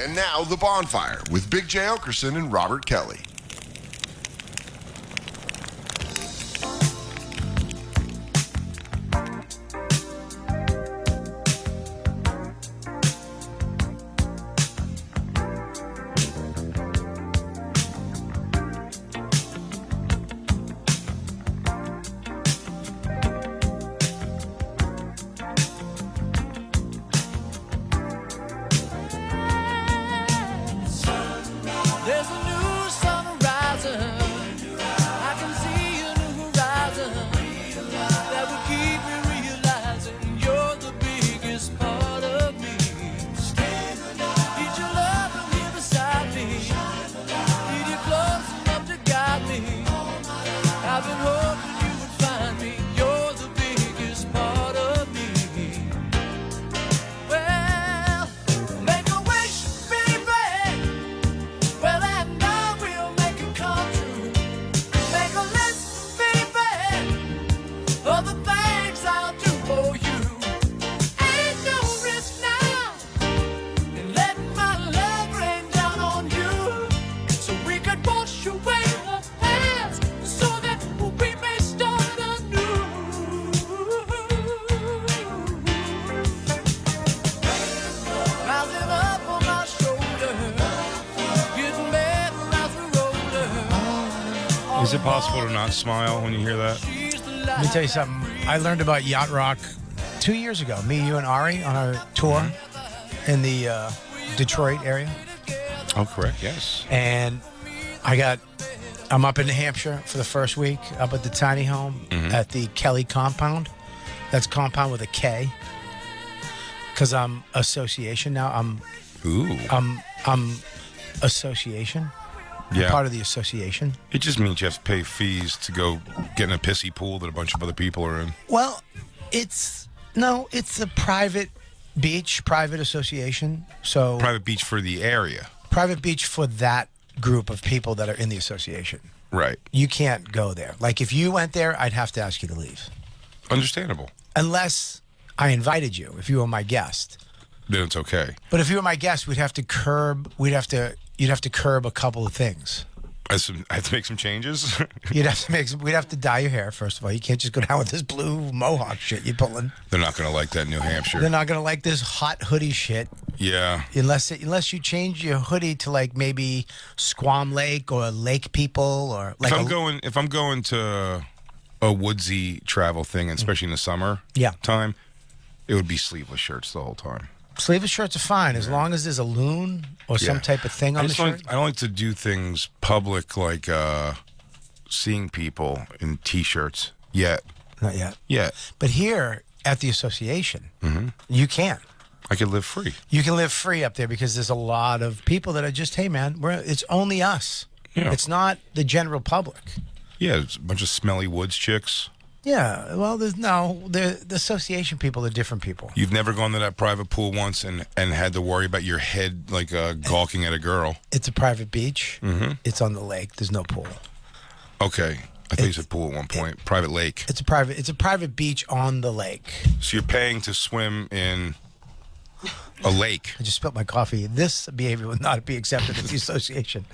And now, The Bonfire with Big J. Okerson and Robert Kelly. Is it possible to not smile when you hear that? Let me tell you something. I learned about yacht rock 2 years ago. Me, you, and Ari on our tour in the Detroit area. Oh, correct. Yes. And I'm up in New Hampshire for the first week, up at the tiny home at the Kelly compound. That's compound with a K. Because I'm association now. I'm association. Yeah. I'm part of the association. It just means you have to pay fees to go get in a pissy pool that a bunch of other people are in. Well, it's a private beach, private association. So Private beach for the area. Private beach for that group of people that are in the association. Right. You can't go there. Like if you went there, I'd have to ask you to leave. Understandable. Unless I invited you, if you were my guest. Then it's okay. But if you were my guest, you'd have to curb a couple of things. I have to make some changes. We'd have to dye your hair, first of all. You can't just go down with this blue mohawk shit you're pulling. They're not going to like that in New Hampshire. They're not going to like this hot hoodie shit. Yeah. Unless you change your hoodie to like maybe Squam Lake or Lake People or like if I'm going to a woodsy travel thing, especially in the summer time, it would be sleeveless shirts the whole time. Sleeveless shirts are fine as long as there's a loon or some type of thing on the shirt. I don't like to do things public like seeing people in T-shirts yet. Not yet. Yet. But here at the association, you can. I could live free. You can live free up there because there's a lot of people that are just, hey, man, it's only us. Yeah. It's not the general public. Yeah, it's a bunch of smelly woods chicks. Yeah, well, the association people are different people. You've never gone to that private pool once and had to worry about your head like gawking at a girl. It's a private beach. It's on the lake. There's no pool. Okay, I thought you said pool at one point. Private lake. It's a private beach on the lake. So you're paying to swim in a lake. I just spilled my coffee. This behavior would not be accepted at the association.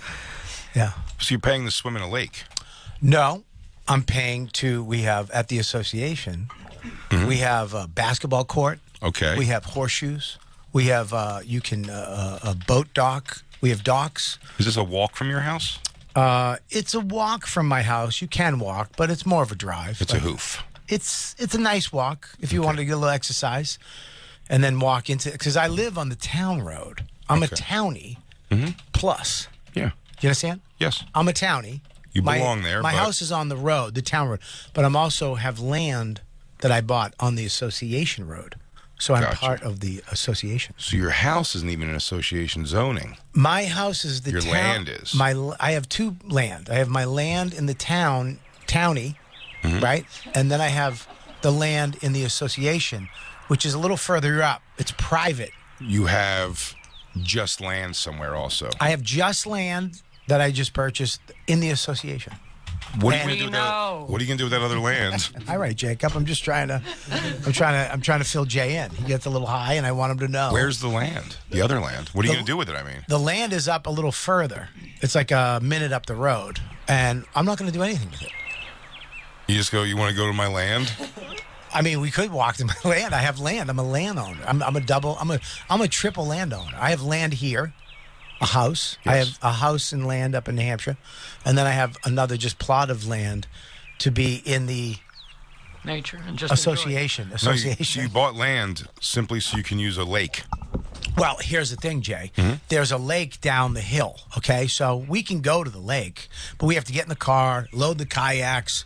Yeah. So you're paying to swim in a lake? No. I'm paying we have at the association, we have a basketball court. Okay. We have horseshoes. We have, a boat dock. We have docks. Is this a walk from your house? It's a walk from my house. You can walk, but it's more of a drive. It's a hoof. It's a nice walk if you want to get a little exercise and then walk into, because I live on the town road. I'm a townie plus. Yeah. You understand? Yes. I'm a townie. You belong there. My house is on the road, the town road, but I'm also have land that I bought on the association road. So I'm part of the association. So your house isn't even in association zoning. My house is the your town. Land is. I have two land. I have my land in the townie, right? And then I have the land in the association, which is a little further up. It's private. You have just land somewhere also. I have just land that I just purchased in the association. What are you gonna do with that other land? All right, Jacob. I'm trying to fill Jay in. He gets a little high, and I want him to know. Where's the land? The other land. What are you gonna do with it? I mean, the land is up a little further. It's like a minute up the road, and I'm not going to do anything with it. You just go. You want to go to my land? I mean, we could walk to my land. I have land. I'm a landowner. I'm a triple landowner. I have land here. A house. Yes. I have a house and land up in New Hampshire, and then I have another just plot of land to be in the nature and just association. No, you bought land simply so you can use a lake. Well, here's the thing, Jay. Mm-hmm. There's a lake down the hill. Okay, so we can go to the lake, but we have to get in the car, load the kayaks.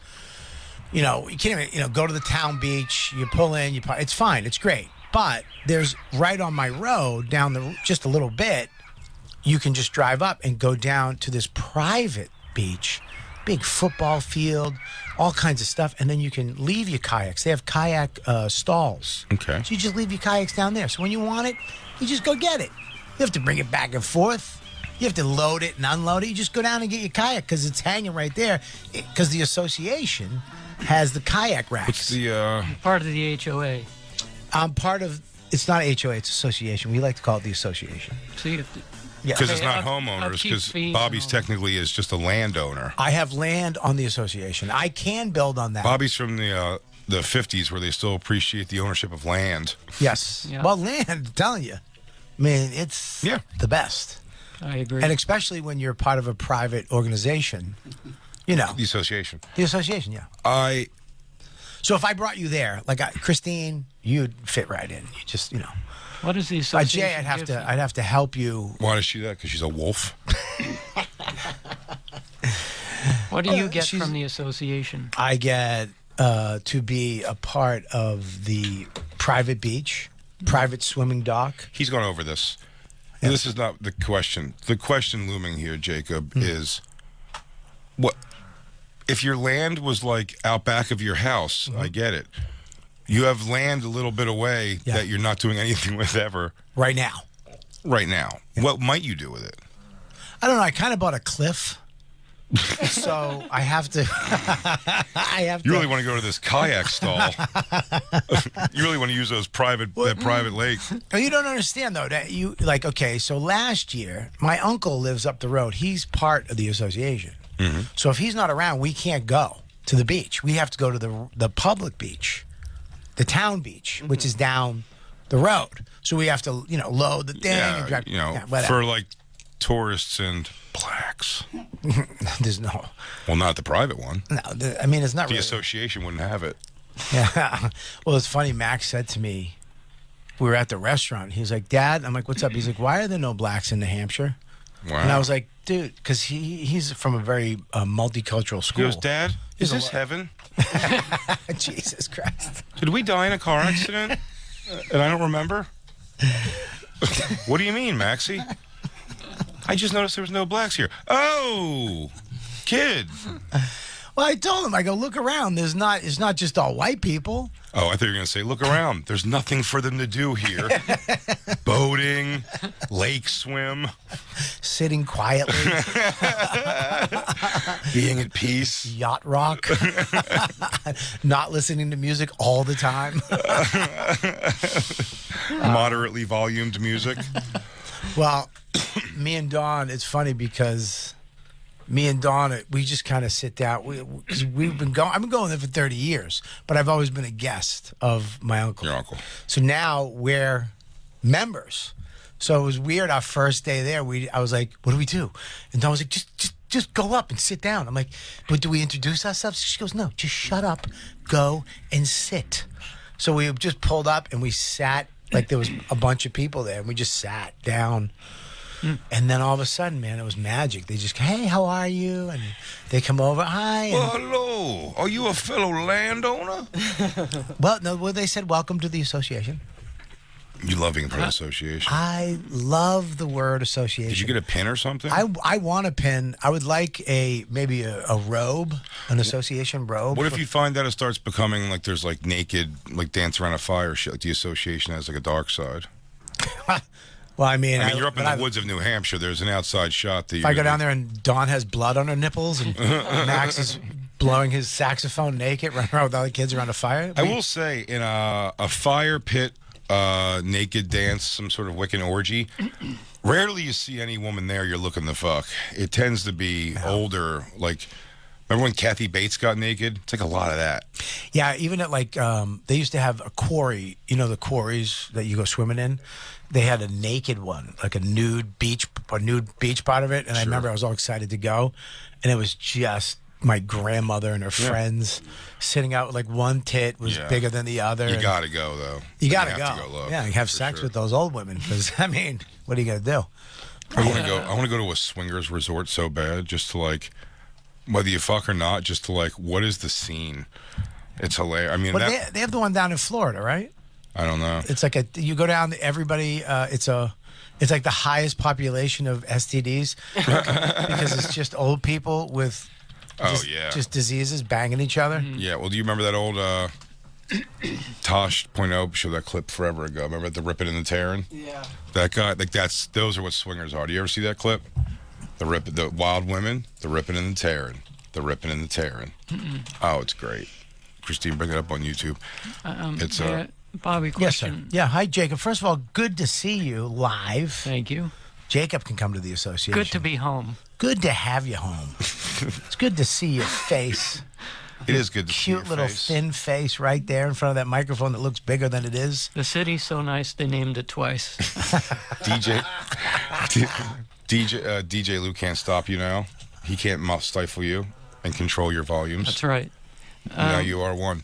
You can't even go to the town beach. You pull in. It's fine. It's great. But there's right on my road down just a little bit. You can just drive up and go down to this private beach, big football field, all kinds of stuff, and then you can leave your kayaks. They have kayak stalls. Okay. So you just leave your kayaks down there. So when you want it, you just go get it. You have to bring it back and forth. You have to load it and unload it. You just go down and get your kayak because it's hanging right there because the association has the kayak racks. What's the... Part of the HOA. I'm part of... It's not HOA, it's association. We like to call it the association. So you have to... Because it's not homeowners, because Bobby's technically is just a landowner. I have land on the association. I can build on that. Bobby's from the 50s where they still appreciate the ownership of land. Yes. Yeah. Well, land, I'm telling you. I mean, it's the best. I agree. And especially when you're part of a private organization, The association. The association, yeah. So if I brought you there, like Christine, you'd fit right in. You just, What is the association? Jay, I'd have to help you. Why does she do that? Because she's a wolf. What do you get from the association? I get to be a part of the private beach, private swimming dock. He's gone over this. Yeah. This is not the question. The question looming here, Jacob, is what if your land was like out back of your house? I get it. You have land a little bit away that you're not doing anything with ever. Right now. Yeah. What might you do with it? I don't know. I kind of bought a cliff. So I have to. You really want to go to this kayak stall. You really want to use that private lake. You don't understand, though, that so last year, my uncle lives up the road. He's part of the association. Mm-hmm. So if he's not around, we can't go to the beach. We have to go to the public beach. The town beach, which is down the road. So we have to, load the thing and drive. For like tourists and blacks. There's no. Well, not the private one. No, it's not the really. association wouldn't have it. Yeah. Well, it's funny. Max said to me, we were at the restaurant. He's like, Dad, I'm like, what's up? He's like, why are there no blacks in New Hampshire? Wow. And I was like, dude, because he's from a very multicultural school. He goes, Dad, is this heaven? Jesus Christ. Did we die in a car accident? And I don't remember? What do you mean, Maxie? I just noticed there was no blacks here. Oh, kid. Well, I told him, I go, look around. It's not just all white people. Oh, I thought you were going to say, look around. There's nothing for them to do here. Boating, lake swim. Sitting quietly. Being at peace. Yacht rock. Not listening to music all the time. Moderately volumed music. Well, me and Dawn, it's funny because me and Dawn, we just kind of sit down. I've been going there for 30 years, but I've always been a guest of my uncle. Your uncle. So now we're members. So it was weird. Our first day there, I was like, "What do we do?" And Dawn was like, "Just go up and sit down." I'm like, "But do we introduce ourselves?" She goes, "No, just shut up, go and sit." So we just pulled up and we sat. Like there was a bunch of people there, and we just sat down. And then all of a sudden, man, it was magic. They just, hey, how are you? And they come over, hi. And, well, hello. Are you a fellow landowner? Well, they said, welcome to the association. You love being part of the association. I love the word association. Did you get a pin or something? I want a pin. I would like maybe a robe, an association robe. What if you find that it starts becoming like there's like naked, like dance around a fire shit, like the association has like a dark side? Well, I mean, you're up in the woods of New Hampshire. There's an outside shot that if I go down there and Dawn has blood on her nipples and Max is blowing his saxophone naked, running around with all the kids around a fire. I will say, in a fire pit, naked dance, some sort of Wiccan orgy, rarely you see any woman there you're looking to fuck. It tends to be older, like, remember when Kathy Bates got naked? It's like a lot of that. Yeah, even at like, they used to have a quarry, you know, the quarries that you go swimming in? They had a naked one, like a nude beach part of it. And I remember I was all excited to go. And it was just my grandmother and her friends sitting out with like one tit was bigger than the other. You got to go, though. You got to have go. to go look, yeah, you have sex with those old women. Because, I mean, what are you going to do? I want to go to a swingers resort so bad, just to like, whether you fuck or not, just to like, what is the scene? It's hilarious. I mean, they have the one down in Florida, right? I don't know. It's like you go down, everybody, it's like the highest population of STDs because it's just old people with just diseases banging each other. Yeah, well, do you remember that old Tosh.0 showed that clip forever ago? Remember the ripping and the tearing? Yeah. That guy, like those are what swingers are. Do you ever see that clip? The wild women, the ripping and the tearing, the ripping and the tearing. Oh, it's great. Christine, bring it up on YouTube. It's Yes, Bobby, sir. question. Yeah, hi, Jacob. First of all, good to see you live. Thank you. Jacob can come to the association. Good to be home. Good to have you home. It's good to see your face. It is good to see your Cute little face. thin face right there in front of that microphone that looks bigger than it is. The city's so nice they named it twice. DJ Lou can't stop you now. He can't stifle you and control your volumes. That's right. Now you are one.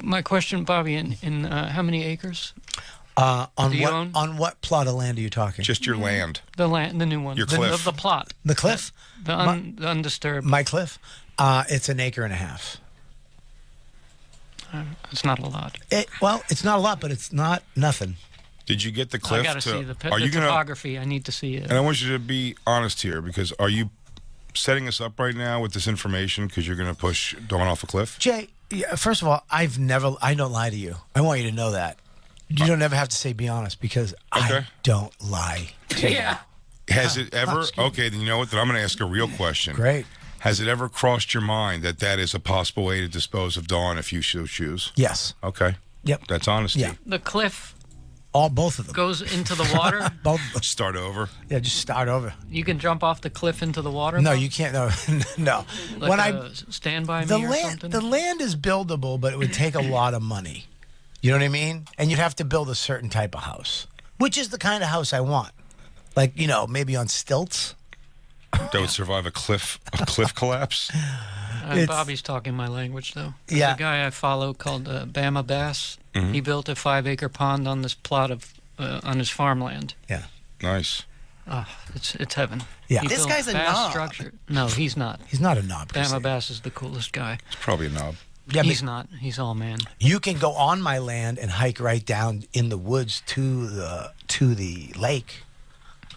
My question, Bobby, in how many acres? On what plot of land are you talking? Just your land. The land, the new one. Your cliff. The plot. The cliff? The undisturbed. My cliff? It's an acre and a half. It's not a lot. It's not a lot, but it's not nothing. Did you get the cliff? I got to see the are you topography. I need to see it. And I want you to be honest here, because are you setting us up right now with this information because you're going to push Dawn off a cliff? Jay, first of all, I don't lie to you. I want you to know that. You don't ever have to say be honest, because I don't lie to you. Has it ever? Okay, then you know what? Then I'm going to ask a real question. Great. Has it ever crossed your mind that that is a possible way to dispose of Dawn if you so choose? Yes. Okay. Yep. That's honesty. Yeah. The cliff Both of them. goes into the water. Both. Start over. Yeah, just start over. You can jump off the cliff into the water. No, Bob? you can't. No, no. Like Stand By Me or something? The land is buildable, but it would take a lot of money. You know what I mean? And you'd have to build a certain type of house, which is the kind of house I want. Like, maybe on stilts. That would survive a cliff collapse. Bobby's talking my language, though. Yeah. There's a guy I follow called Bama Bass. Mm-hmm. He built a 5-acre pond on this plot of on his farmland. Yeah. Nice. It's heaven. Yeah. He This built guy's a vast knob. structure. No, he's not. He's not a knob. Bama Bass is the coolest guy. It's probably a knob. Yeah, He's not. He's all man. You can go on my land and hike right down in the woods to the lake.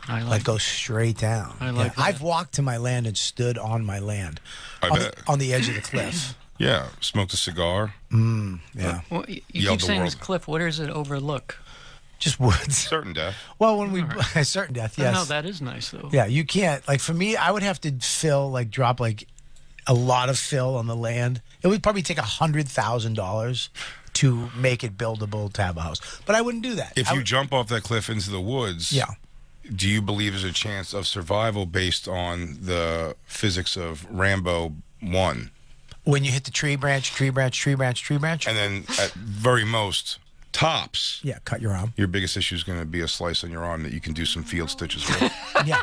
I Like go straight down. I like that. I've walked to my land and stood on my land. I bet. On the edge of the cliff. Yeah. Smoked a cigar. Yeah. Well, you Yelled keep the saying world. this cliff. What does it overlook? Just woods. Certain death. Well, when we certain death, yes. No, that is nice though. Yeah, you can't. Like for me, I would have to drop a lot of fill on the land. It would probably take $100,000 to make it buildable to have a house. But I wouldn't do that. If you jump off that cliff into the woods, Yeah. do you believe there's a chance of survival based on the physics of Rambo 1? When you hit the tree branch, And then at very most, tops, yeah, cut your arm. your biggest issue is going to be a slice on your arm that you can do some field stitches with. Yeah.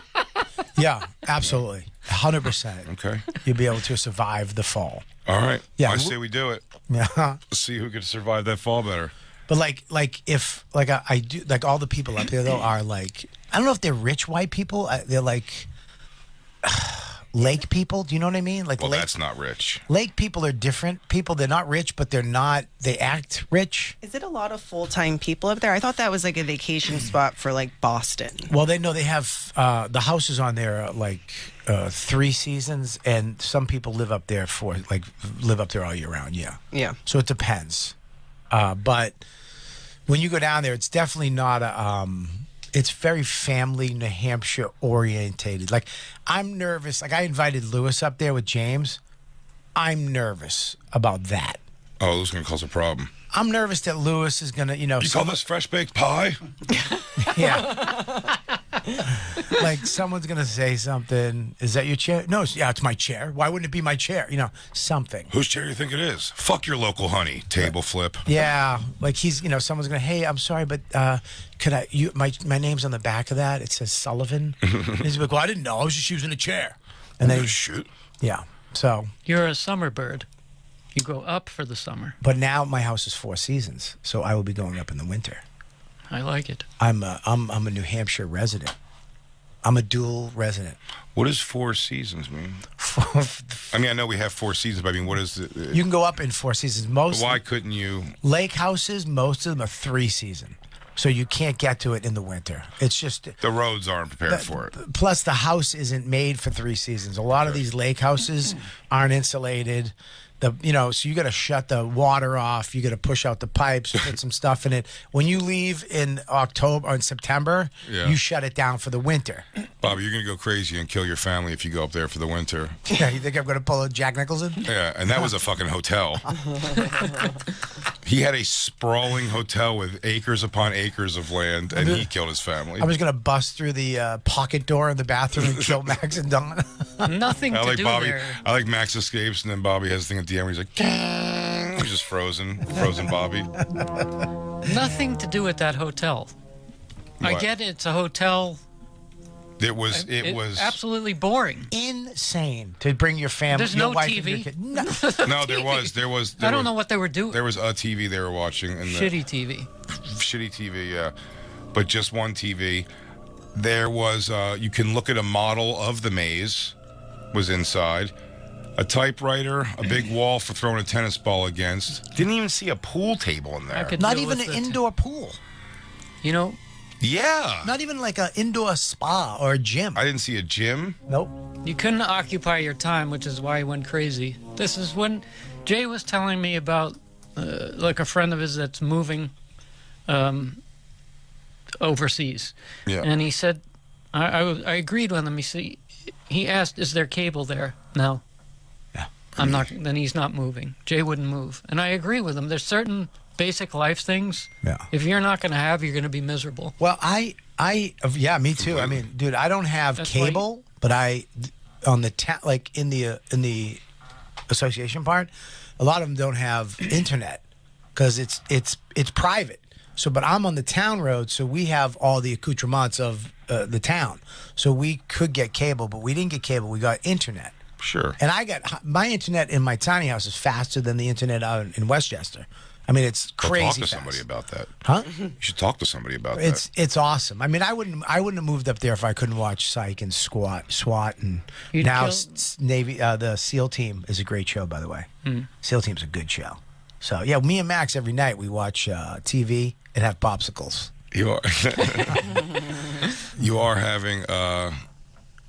Yeah, absolutely. 100%. Okay. You'll be able to survive the fall. All right. Yeah. I say we do it. Yeah. Let's see who can survive that fall better. But if I do, all the people up there though are I don't know if they're rich white people. They're lake people. Do you know what I mean? Well, that's not rich. Lake people are different people. They're not rich, but they act rich. Is it a lot of full-time people up there? I thought that was like a vacation spot for Boston. Well, they have the houses on there are 3 seasons, and some people live up there all year round. Yeah. Yeah. So it depends. But when you go down there, it's definitely not it's very family New Hampshire orientated. I'm nervous. I invited Lewis up there with James. I'm nervous about that. Oh, this is going to cause a problem. I'm nervous that Lewis is gonna, You call this fresh baked pie? yeah. Like someone's gonna say something. Is that your chair? No, it's my chair. Why wouldn't it be my chair? Something. Whose chair do you think it is? Fuck your local honey. Table flip. Yeah, like someone's gonna. Hey, I'm sorry, but could I? My name's on the back of that. It says Sullivan. And he's like, well, I didn't know. I was just using a chair. And then shit. Yeah. So. You're a summer bird. You go up for the summer. But now my house is 4 seasons, so I will be going up in the winter. I like it. I'm a New Hampshire resident. I'm a dual resident. What does 4 seasons mean? I mean, I know we have 4 seasons, but I mean, what is it? You can go up in 4 seasons. Why couldn't you? Lake houses, most of them are 3 season. So you can't get to it in the winter. It's just the roads aren't prepared for it. Plus, the house isn't made for 3 seasons. A lot of these lake houses aren't insulated. So you got to shut the water off. You got to push out the pipes, put some stuff in it. When you leave in October or in September, you shut it down for the winter. Bobby, you're gonna go crazy and kill your family if you go up there for the winter. Yeah, you think I'm gonna pull a Jack Nicholson? Yeah, and that was a fucking hotel. He had a sprawling hotel with acres upon acres of land, and he killed his family. I was gonna bust through the pocket door in the bathroom and kill Max and Don. Nothing to do Bobby, there. I like Max escapes, and then Bobby has the thing at the end where he's like, "Ding." He's just frozen Bobby. Nothing to do with that hotel. I What? get it's a hotel. It was absolutely boring. Insane to bring your family. There's your no wife TV. And your kid. No. No, there was. I don't know what they were doing. There was a TV they were watching. And Shitty TV. Shitty TV, yeah. But just one TV. There was, you can look at a model of the maze, was inside. A typewriter, a big wall for throwing a tennis ball against. Didn't even see a pool table in I there. could Not deal even with an it. indoor pool. Yeah. Not even like an indoor spa or a gym. I didn't see a gym. Nope. You couldn't occupy your time, which is why he went crazy. This is when Jay was telling me about like a friend of his that's moving overseas. Yeah. And he said, I agreed with him. He asked, is there cable there? No. Yeah. I'm not. Then he's not moving. Jay wouldn't move. And I agree with him. There's certain basic life things. Yeah. If you're not going to have, you're going to be miserable. Well, yeah, me too. I mean, dude, I don't have That's why cable, but on the like in the association part, a lot of them don't have internet because it's private. So, but I'm on the town road, so we have all the accoutrements of the town. So we could get cable, but we didn't get cable. We got internet. Sure. And I got my internet in my tiny house is faster than the internet out in Westchester. I mean, it's crazy. Talk to fast. somebody about that. Huh? You should talk to somebody about that. It's awesome. I mean, I wouldn't have moved up there if I couldn't watch Psych and SWAT and You'd now kill- Navy. The SEAL Team is a great show, by the way. SEAL Team's a good show. So yeah, me and Max every night we watch TV and have popsicles. You are. You are having.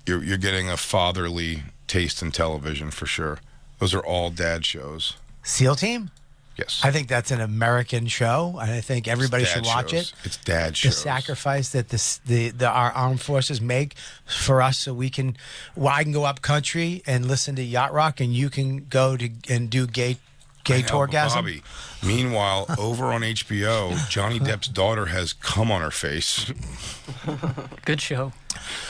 You're getting a fatherly taste in television for sure. Those are all dad shows. SEAL Team. Yes. I think that's an American show, and I think everybody It's should dad watch shows. it. It's dad The shows. sacrifice that our armed forces make for us, so we can. Well, I can go up country and listen to yacht rock, and you can go to and do gay I know, tourgasm. Bobby. Meanwhile, over on HBO, Johnny Depp's daughter has cum on her face. Good show.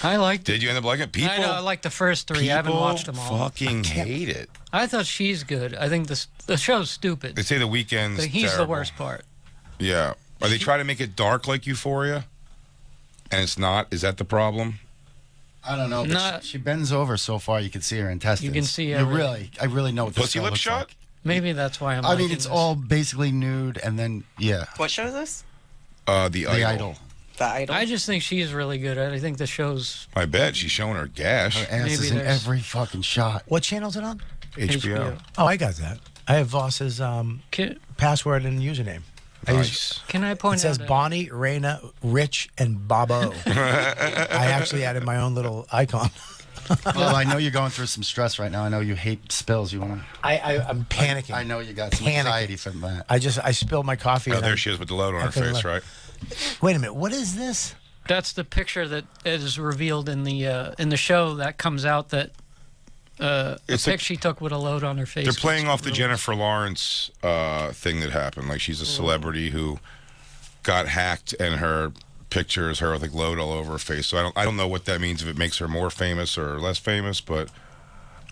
I liked it. Did you end up liking it? People, I know, I like the first 3. I haven't watched them all. Fucking hate it. I thought she's good. I think the show's stupid. They say the weekend's But he's terrible. the worst part. Yeah. Are they trying to make it dark like Euphoria? And it's not? Is that the problem? I don't know. But Not- she bends over so far you can see her intestines. You can see You everything. I really know what this Pussy girl lip looks shot? like. Maybe that's why I'm I mean, liking it's this. all basically nude, and then What show is this? The the Idol. idol. The Idol. I just think she's really good. I think the show's I bet she's showing her gash. Her ass Maybe is in there's- every fucking shot. What channel's it on? HBO. Oh, I got that. I have Voss's password and username. Nice. Can I It point says out? Bonnie, Raina, Rich, and Bobo. I actually added my own little icon. Well, I know you're going through some stress right now. I know you hate spills. You want to? I'm panicking. I know you got some Panicking. anxiety from that. I spilled my coffee. Oh, and there I'm- she is with the load on I her couldn't face, look. right? Wait a minute. What is this? That's the picture that is revealed in the show that comes out that a It's pic like- she took with a load on her face. They're playing was off the really- Jennifer Lawrence thing that happened. Like she's a celebrity who got hacked, and her picture is her with like load all over her face. So I don't know what that means, if it makes her more famous or less famous, but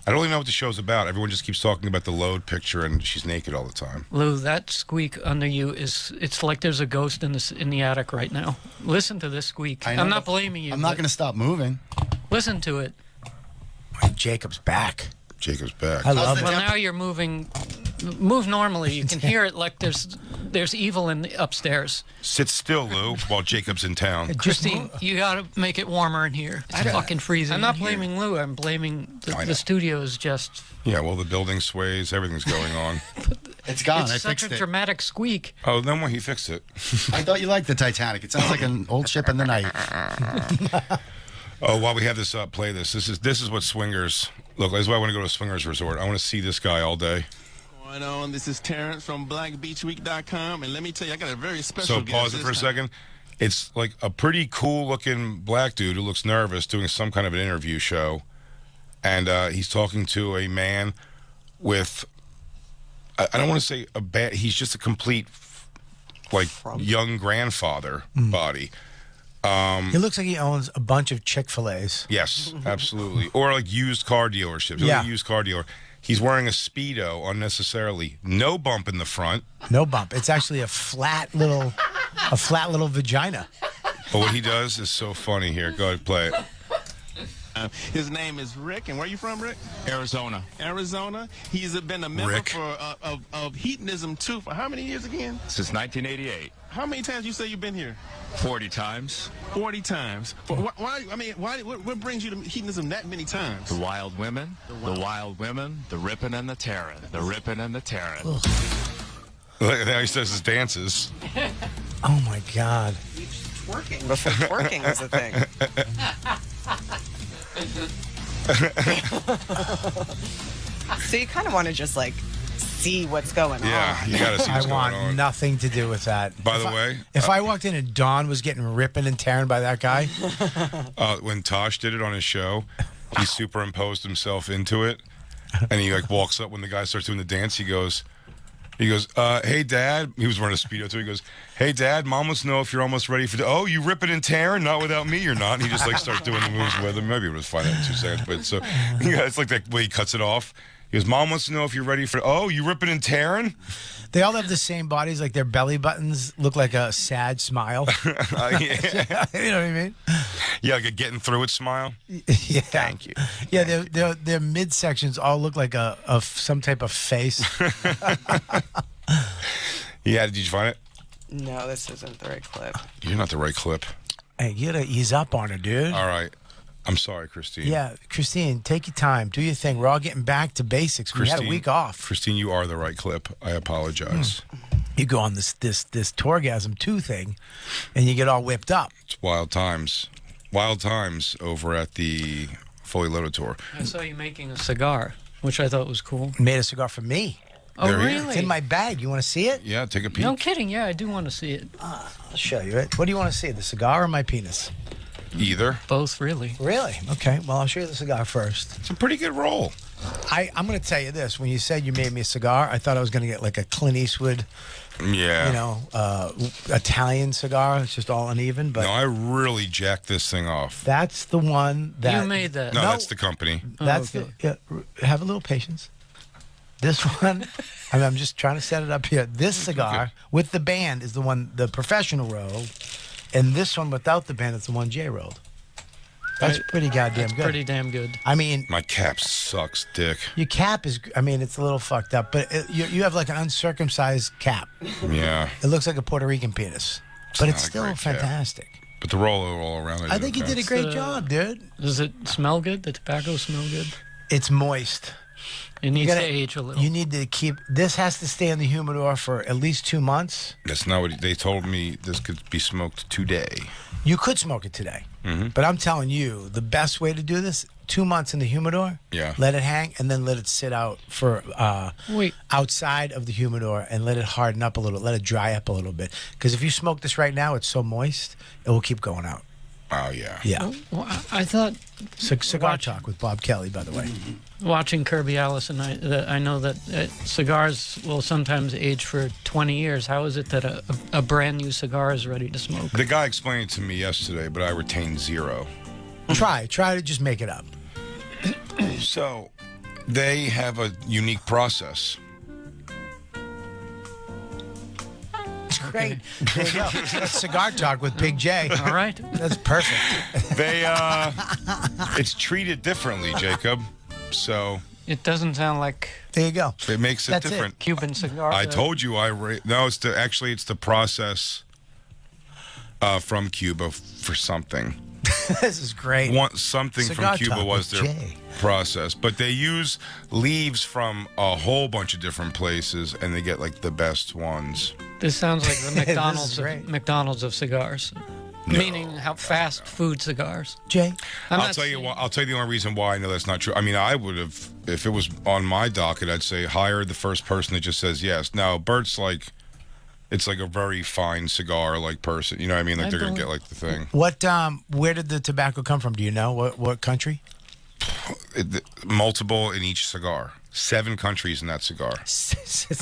I don't really know what the show's about. Everyone just keeps talking about the load picture, and she's naked all the time. Lou, that squeak under you it's like there's a ghost in the attic right now. Listen to this squeak. I know, I'm not but blaming you. I'm not but going to stop moving. Listen to it. Jacob's back. Jacob's back. I love Well, it. now you're moving. Move normally. You can hear it like there's evil in the upstairs. Sit still, Lou, while Jacob's in town. Christine, you gotta make it warmer in here. It's fucking freezing. I'm not blaming Lou. I'm blaming I know. the studio is just. Yeah, well, the building sways. Everything's going on. It's gone. It's I such fixed a it. dramatic squeak. Oh, then when he fixed it. I thought you liked the Titanic. It sounds like an old ship in the night. Oh, while we have this up, play this. This is what swingers look like. This is why I want to go to a swingers resort. I want to see this guy all day. Going on. This is Terrence from BlackBeachWeek.com, and let me tell you, I got a very special So guest pause it this for a time. second. It's like a pretty cool-looking black dude who looks nervous doing some kind of an interview show, and he's talking to a man with, I don't want to say a bad. He's just a complete, like, young grandfather body. He looks like he owns a bunch of Chick-fil-A's. Yes, absolutely. Or like used car dealerships. Yeah. A used car dealer. He's wearing a Speedo unnecessarily. No bump in the front. No bump. It's actually a flat little vagina. But what he does is so funny here. Go ahead, play it. His name is Rick, and where are you from, Rick? Arizona. Arizona. He's been a member Rick. for of Hedonism 2 for how many years again? Since 1988. How many times you say you've been here? 40 times. 40 times. Why? I mean, why? What brings you to Hedonism that many times? The wild women, the wild women, the ripping and the tearing, the ripping and the tearing. Look at how he says his dances. Oh my God. Twerking before twerking was a thing. So you kind of want to just like see what's going Yeah, on. you got to see I what's going want on. nothing to do with that. By the way, If I walked in and Don was getting ripping and tearing by that guy, when Tosh did it on his show, he superimposed himself into it, and he like walks up when the guy starts doing the dance. He goes, "Hey, Dad." He was wearing a Speedo too. He goes, "Hey, Dad, Mom wants to know if you're almost ready for oh, you ripping and tearing? Not without me, you're not." And he just like starts doing the moves with him. Maybe it was fine in 2 seconds, but so yeah, it's like that way he cuts it off. He goes, "Mom wants to know if you're ready for oh, you ripping and tearing?" they all have the same bodies. Like their belly buttons look like a sad smile. Yeah. You know what I mean? Yeah, like a getting through it smile. Yeah. Thank you. Yeah, their midsections all look like some type of face. Yeah, did you find it? No, this isn't the right clip. You're not the right clip. Hey, you gotta ease up on her, dude. All right. I'm sorry, Christine. Yeah, Christine, take your time, do your thing. We're all getting back to basics. We had a week off. Christine, you are the right clip. I apologize. You go on this Torgasm 2 thing, and you get all whipped up. It's wild times. Wild times over at the Fully Loaded tour. I saw you making a cigar, which I thought was cool. Made a cigar for me. Oh, There you go. really? It's in my bag. You want to see it? Yeah, take a peek. No kidding. Yeah, I do want to see it. I'll show you it. What do you want to see? The cigar or my penis? Either. Both, really. Really? Okay. Well, I'll show you the cigar first. It's a pretty good roll. I'm going to tell you this. When you said you made me a cigar, I thought I was going to get like a Clint Eastwood, Yeah. Italian cigar. It's just all uneven. But No, I really jacked this thing off. that's the one that You made that. No, that's the company. That's okay. have a little patience. This one, I'm just trying to set it up here. This cigar with the band is the one the professional rolled, and this one without the band is the one Jay rolled. That's pretty goddamn good. Pretty damn good. I mean, My cap sucks, dick. your cap is, it's a little fucked up, but you have like an uncircumcised cap. Yeah. It looks like a Puerto Rican penis, but not it's a still great cap. fantastic. But the roll all around it. I think you did a great It's, job, dude. Does it smell good? The tobacco smell good? It's moist. It needs gotta- to age a little. You need to keep, this has to stay in the humidor for at least 2 months. That's not what they told me. This could be smoked today. You could smoke it today, Mm-hmm. but I'm telling you, the best way to do this: 2 months in the humidor. Yeah. Let it hang, and then let it sit out for Wait. outside of the humidor, and let it harden up a little. Let it dry up a little bit. Because if you smoke this right now, it's so moist, it will keep going out. Oh yeah. Yeah. Well, I thought Cigar Talk with Bob Kelly, by the way. watching Kirby Allison, I know that cigars will sometimes age for 20 years. How is it that a brand new cigar is ready to smoke? The guy explained it to me yesterday, but I retained zero. Try to just make it up. So, they have a unique process. Great. There you go. That's Cigar Talk with Big J. All right. That's perfect. They, it's treated differently, Jacob. So It doesn't sound like There you go. it makes it That's it. different. Cuban cigar. I told you no, it's the process from Cuba for something. This is great. Something Cigar from Cuba Talk was with their Jay. process, but they use leaves from a whole bunch of different places, and they get like the best ones. This sounds like the This McDonald's is of, great. McDonald's of cigars, meaning how fast food cigars. Jay, I'm I'll not tell you saying- what. I'll tell you the only reason why I know that's not true. I mean, I would have, if it was on my docket, I'd say hire the first person that just says yes. Now, Bert's like, it's like a very fine cigar like person. You know what I mean? Like I they're gonna believe- get like the thing. what? Where did the tobacco come from? Do you know what country? Multiple in each cigar. 7 countries in that cigar.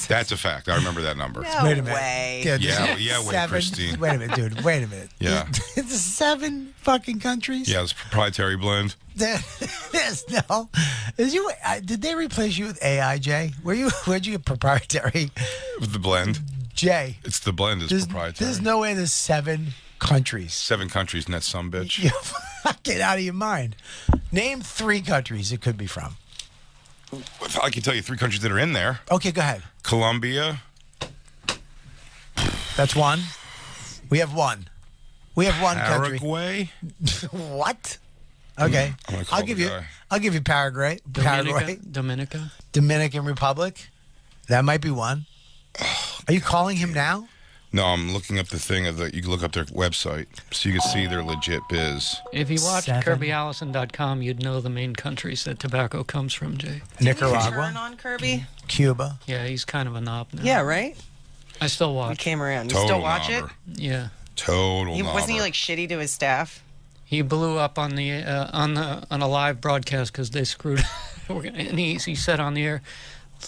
That's a fact. I remember that number. No Wait a minute. way. Dude, Yeah, this is yeah, wait, 7 Christine. Wait a minute, dude. Wait a minute. Yeah. It's 7 fucking countries. Yeah, it's proprietary blend. Yes, no. Did they replace you with AI, Jay? Where'd you get proprietary? The blend. Jay, It's the blend is proprietary. there's no way there's 7 countries. 7 countries in that some bitch. You get out of your mind. Name 3 countries it could be from. I can tell you 3 countries that are in there. Okay, go ahead. Colombia. That's 1. We have 1. We have 1 country. Paraguay. What? Okay. I'm gonna call I'll give the you. guy. I'll give you Paraguay. Paraguay. Dominica. Dominican Republic. That might be 1. Are you calling him now? No, I'm looking up the thing of you can look up their website so you can see their legit biz. If you watch 7. KirbyAllison.com, you'd know the main countries that tobacco comes from, Jay. Turn Nicaragua, on Kirby. Cuba. Yeah, he's kind of a knob now. Yeah, right. I still We watch. came around. You Total still watch knobber. it? Yeah. Total Wasn't he knobber. like shitty to his staff? He blew up on a live broadcast because they screwed. And he said on the air,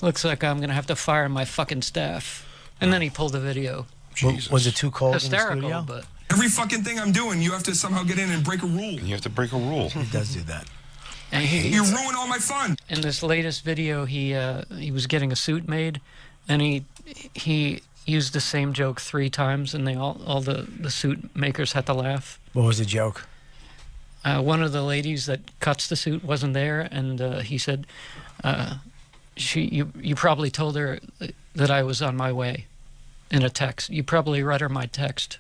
"Looks like I'm gonna have to fire my fucking staff." And then he pulled the video. Jesus. Was it too cold in the Hysterical, studio? but Every fucking thing I'm doing, you have to somehow get in and break a rule. You have to break a rule. He does do that. and he, You ruin all my fun. in this latest video, he was getting a suit made, and he used the same joke 3 times, and they all the suit makers had to laugh. What was the joke? One of the ladies that cuts the suit wasn't there, and he said, "You probably told her that I was on my way." In a text, you probably read her my text,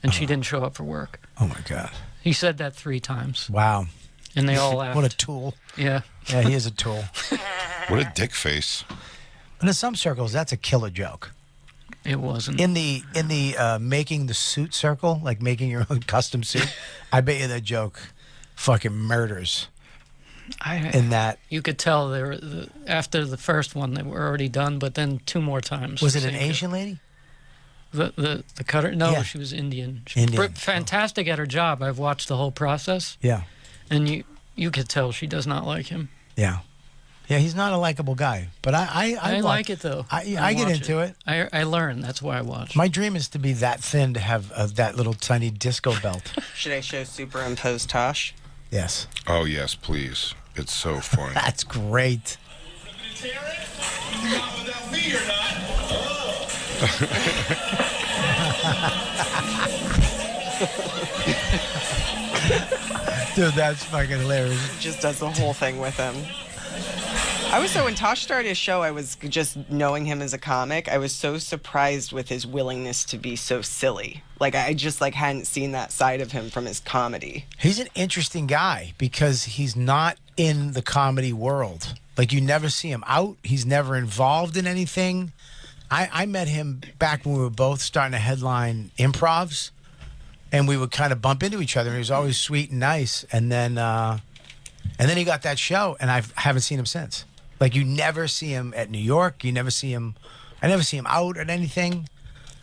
and she didn't show up for work. Oh my God! He said that 3 times, Wow! and they all laughed. What a tool! Yeah. Yeah, he is a tool. What a dick face. But in some circles, that's a killer joke. It wasn't. In the making the suit circle, like making your own custom suit, I bet you that joke fucking murders. In that, You could tell they were after the first one they were already done, but then 2 more times. was it an Same Asian lady? joke. The cutter? No, Yeah. she was Indian. Indian. Fantastic at her job. I've watched the whole process, Yeah, and you could tell she does not like him. yeah, yeah. He's not a likable guy, but I like it though. I get watch into it. I learn. That's why I watch. My dream is to be that thin to have that little tiny disco belt. Should I show superimposed Tosh? Yes, Oh yes, please. It's so funny. that's great. Dude, that's fucking hilarious. Just does the whole thing with him. When Tosh started his show, I was just knowing him as a comic. I was so surprised with his willingness to be so silly. Like I just hadn't seen that side of him from his comedy. He's an interesting guy because he's not in the comedy world. Like you never see him out. He's never involved in anything. I met him back when we were both starting to headline improvs, and we would kind of bump into each other. He was always sweet and nice, and then he got that show, and I haven't seen him since. Like you never see him at New York. You never see him. I never see him out at anything.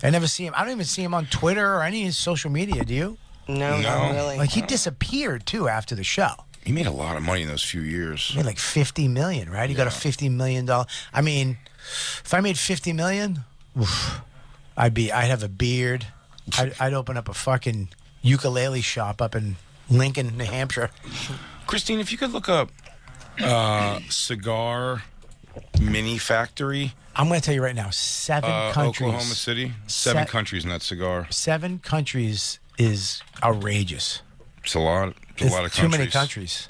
I never see him. I don't even see him on Twitter or any of his social media. Do you? No, not really. Like he disappeared too after the show. He made a lot of money in those few years. He made like $50 million, right? He got a $50 million. I mean, if I made $50 million, oof, I'd have a beard. I'd open up a fucking ukulele shop up in Lincoln, New Hampshire. Christine, if you could look up cigar mini factory. I'm going to tell you right now, 7 countries. Oklahoma City. 7 countries in that cigar. 7 countries is outrageous. It's a lot. It's a lot of countries. Too many countries.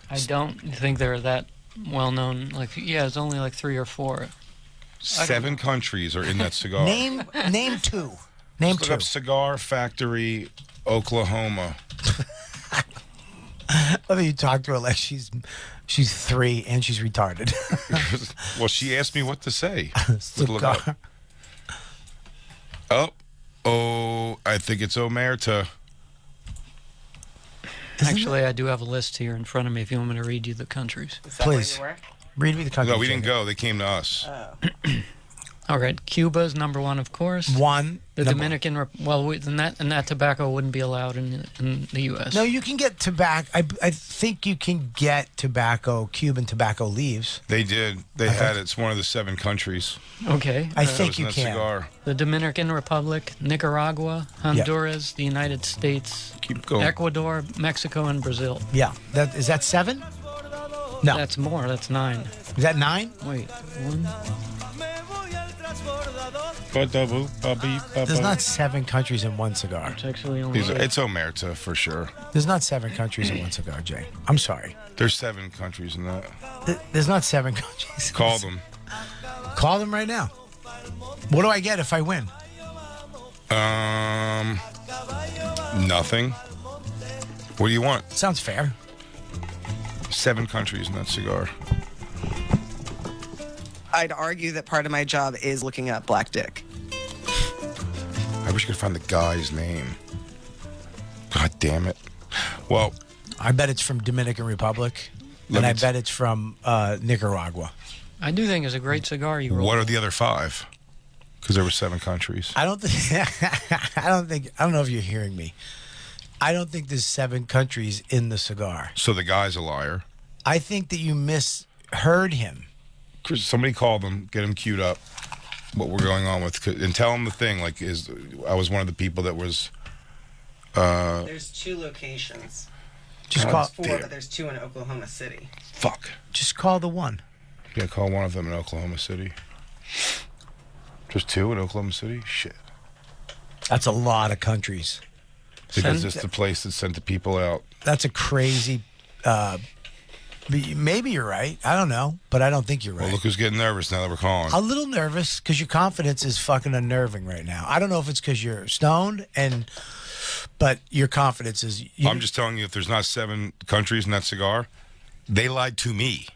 I don't think they're that well known. Like, yeah, it's only like 3 or 4. 7 countries are in that cigar. Name 2. Name Just 2. Look up Cigar Factory, Oklahoma. Whether you talk to her like she's 3 and she's retarded. Well, she asked me what to say. Look Cigar. up. I think it's Omerta. Actually, I do have a list here in front of me if you want me to read you the countries. Is that Please. where you Read me the countries. No, we didn't go. They came to us. All right, Cuba's number 1, of course. 1. The Dominican, and that tobacco wouldn't be allowed in the U.S. No, you can get tobacco. I think you can get tobacco, Cuban tobacco leaves. They did. They had it. It's one of the 7 countries. Okay. I That think was in you that can. cigar. The Dominican Republic, Nicaragua, Honduras, the United States, Keep going. Ecuador, Mexico, and Brazil. Yeah. Is that 7? No. That's more. That's 9. Is that 9? Wait, 1. There's not 7 countries in one cigar. It's actually only. It's Omerta for sure. There's not 7 countries in one cigar, Jay. I'm sorry. There's 7 countries in that. There's not 7 countries. Call them. Call them right now. What do I get if I win? Nothing. What do you want? Sounds fair. 7 countries in that cigar. I'd argue that part of my job is looking up Black Dick. I wish I could find the guy's name. God damn it. Well, I bet it's from Dominican Republic, and I bet it's from Nicaragua. I do think it's a great cigar you roll. what are the other 5? Because there were 7 countries. I don't think. I don't know if you're hearing me. I don't think there's 7 countries in the cigar. So the guy's a liar. I think that you misheard him. Chris, somebody call them, get them queued up. What we're going on with, and tell them the thing. Like, I was one of the people that was. There's 2 locations. Just God call. 4, damn. but there's 2 in Oklahoma City. Fuck. Just call the one. Yeah, call one of them in Oklahoma City. There's 2 in Oklahoma City? Shit. That's a lot of countries. Because it's the place that sent the people out. That's a crazy. Maybe you're right. I don't know, but I don't think you're right. Well, look who's getting nervous now that we're calling. A little nervous because your confidence is fucking unnerving right now. I don't know if it's because you're stoned, but your confidence is. I'm just telling you, if there's not 7 countries in that cigar, they lied to me.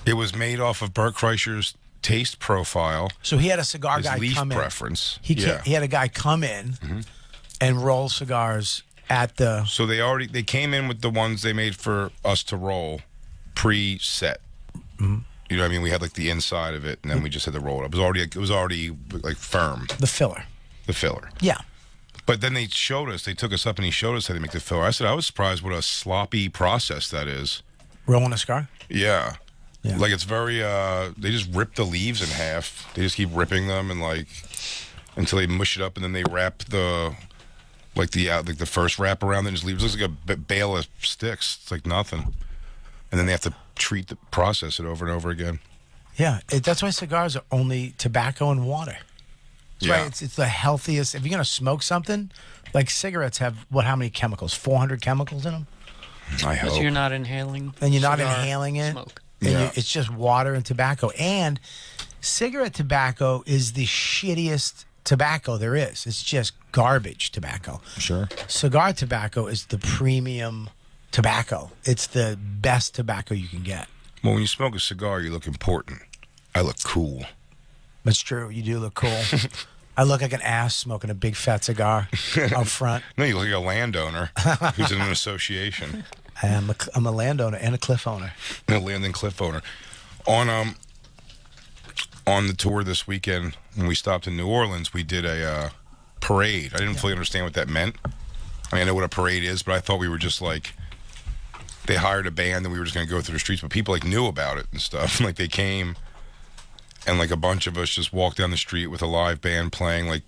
It was made off of Bert Kreischer's taste profile. So he had a cigar his guy leaf come preference. in. He had a guy come in and roll cigars at the. So they came in with the ones they made for us to roll, pre-set. You know what I mean? We had like the inside of it, and then we just had to roll it up. It was already like firm. The filler. The filler. Yeah. But then they took us up and he showed us how to make the filler. I said, I was surprised what a sloppy process that is. Rolling a cigar? Yeah. Yeah. Like it's very, they just rip the leaves in half. They just keep ripping them and like, until they mush it up and then they wrap the first wrap around it and just leave. It looks like a bale of sticks. It's like nothing. And then they have to process it over and over again. Yeah. That's why cigars are only tobacco and water. That's Yeah. why it's the healthiest. If you're going to smoke something, like cigarettes have, how many chemicals? 400 chemicals in them? I hope. So you're not inhaling. And you're not cigar inhaling it. Smoke. And Yeah. it's just water and tobacco. And cigarette tobacco is the shittiest tobacco there is. It's just garbage tobacco. Sure. Cigar tobacco is the premium tobacco. It's the best tobacco you can get. Well, when you smoke a cigar, you look important. I look cool. That's true. You do look cool. I look like an ass smoking a big fat cigar out front. No, you look like a landowner who's in an association. I'm a landowner and a cliff owner. A land and cliff owner. On the tour this weekend, when we stopped in New Orleans, we did a parade. I didn't fully understand what that meant. I mean, I know what a parade is, but I thought we were just like, they hired a band and we were just going to go through the streets, but people like knew about it and stuff. Like they came and like a bunch of us just walked down the street with a live band playing, like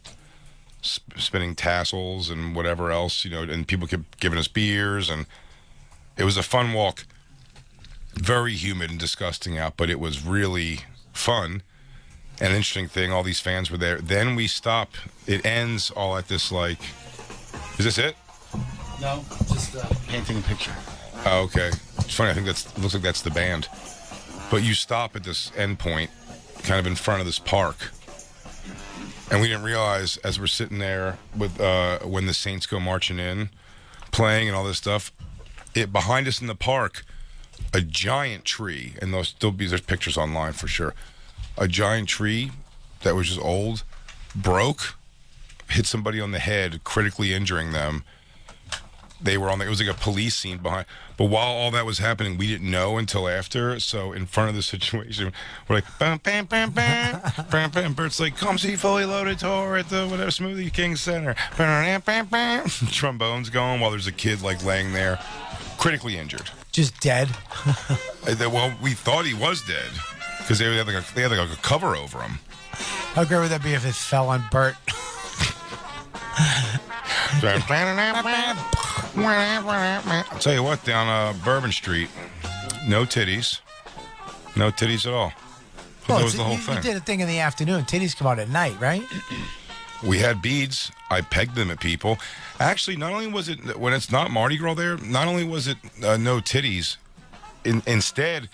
spinning tassels and whatever else, and people kept giving us beers, and it was a fun walk. Very humid and disgusting out, but it was really fun. And an interesting thing, all these fans were there. Then we stop. It ends all at this, like, is this it? No, just painting a picture. Oh, okay. It's funny. I think it looks like that's the band. But you stop at this end point, kind of in front of this park. And we didn't realize as we're sitting there with when the Saints go marching in, playing and all this stuff, behind us in the park, a giant tree, and there's pictures online for sure. A giant tree that was just old, broke, hit somebody on the head, critically injuring them. They were it was like a police scene behind. But while all that was happening, we didn't know until after. So in front of the situation, we're like, bam, bam, bam, bam, bam, bam. Bert's like, come see Fully Loaded Tour at the whatever Smoothie King Center. Bam, bam, bam. Trombones going while there's a kid like laying there, critically injured. Just dead. Well, we thought he was dead because they had like a cover over him. How great would that be if it fell on Bert? I'll tell you what, down Bourbon Street, no titties at all. But that was the whole thing. You did a thing in the afternoon. Titties come out at night, right? We had beads. I pegged them at people. Actually, not only was it, when it's not Mardi Gras there, not only was it no titties, instead,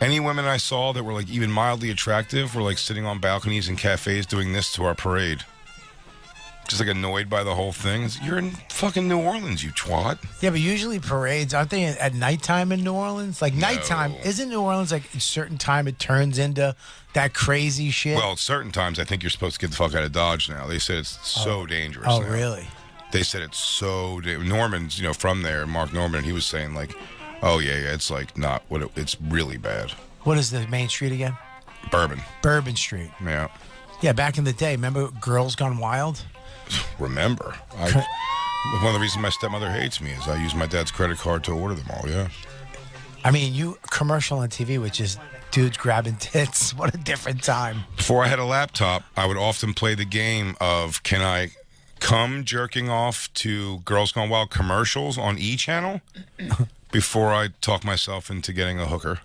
any women I saw that were like even mildly attractive were like sitting on balconies and cafes doing this to our parade. Just like annoyed by the whole thing. You're in fucking New Orleans, you twat. Yeah, but usually parades, aren't they at nighttime in New Orleans? Like nighttime, isn't New Orleans like a certain time it turns into that crazy shit? Well, at certain times I think you're supposed to get the fuck out of Dodge now. They said it's so dangerous Oh, now. really? They said it's so Norman's, from there, Mark Norman, he was saying like, oh yeah, it's like not what it's really bad. What is the main street again? Bourbon Street. Yeah. Yeah, back in the day, remember Girls Gone Wild? Remember. One of the reasons my stepmother hates me is I use my dad's credit card to order them all, yeah. I mean, commercial on TV with just dudes grabbing tits. What a different time. Before I had a laptop, I would often play the game of, can I come jerking off to Girls Gone Wild commercials on E! Channel before I talk myself into getting a hooker?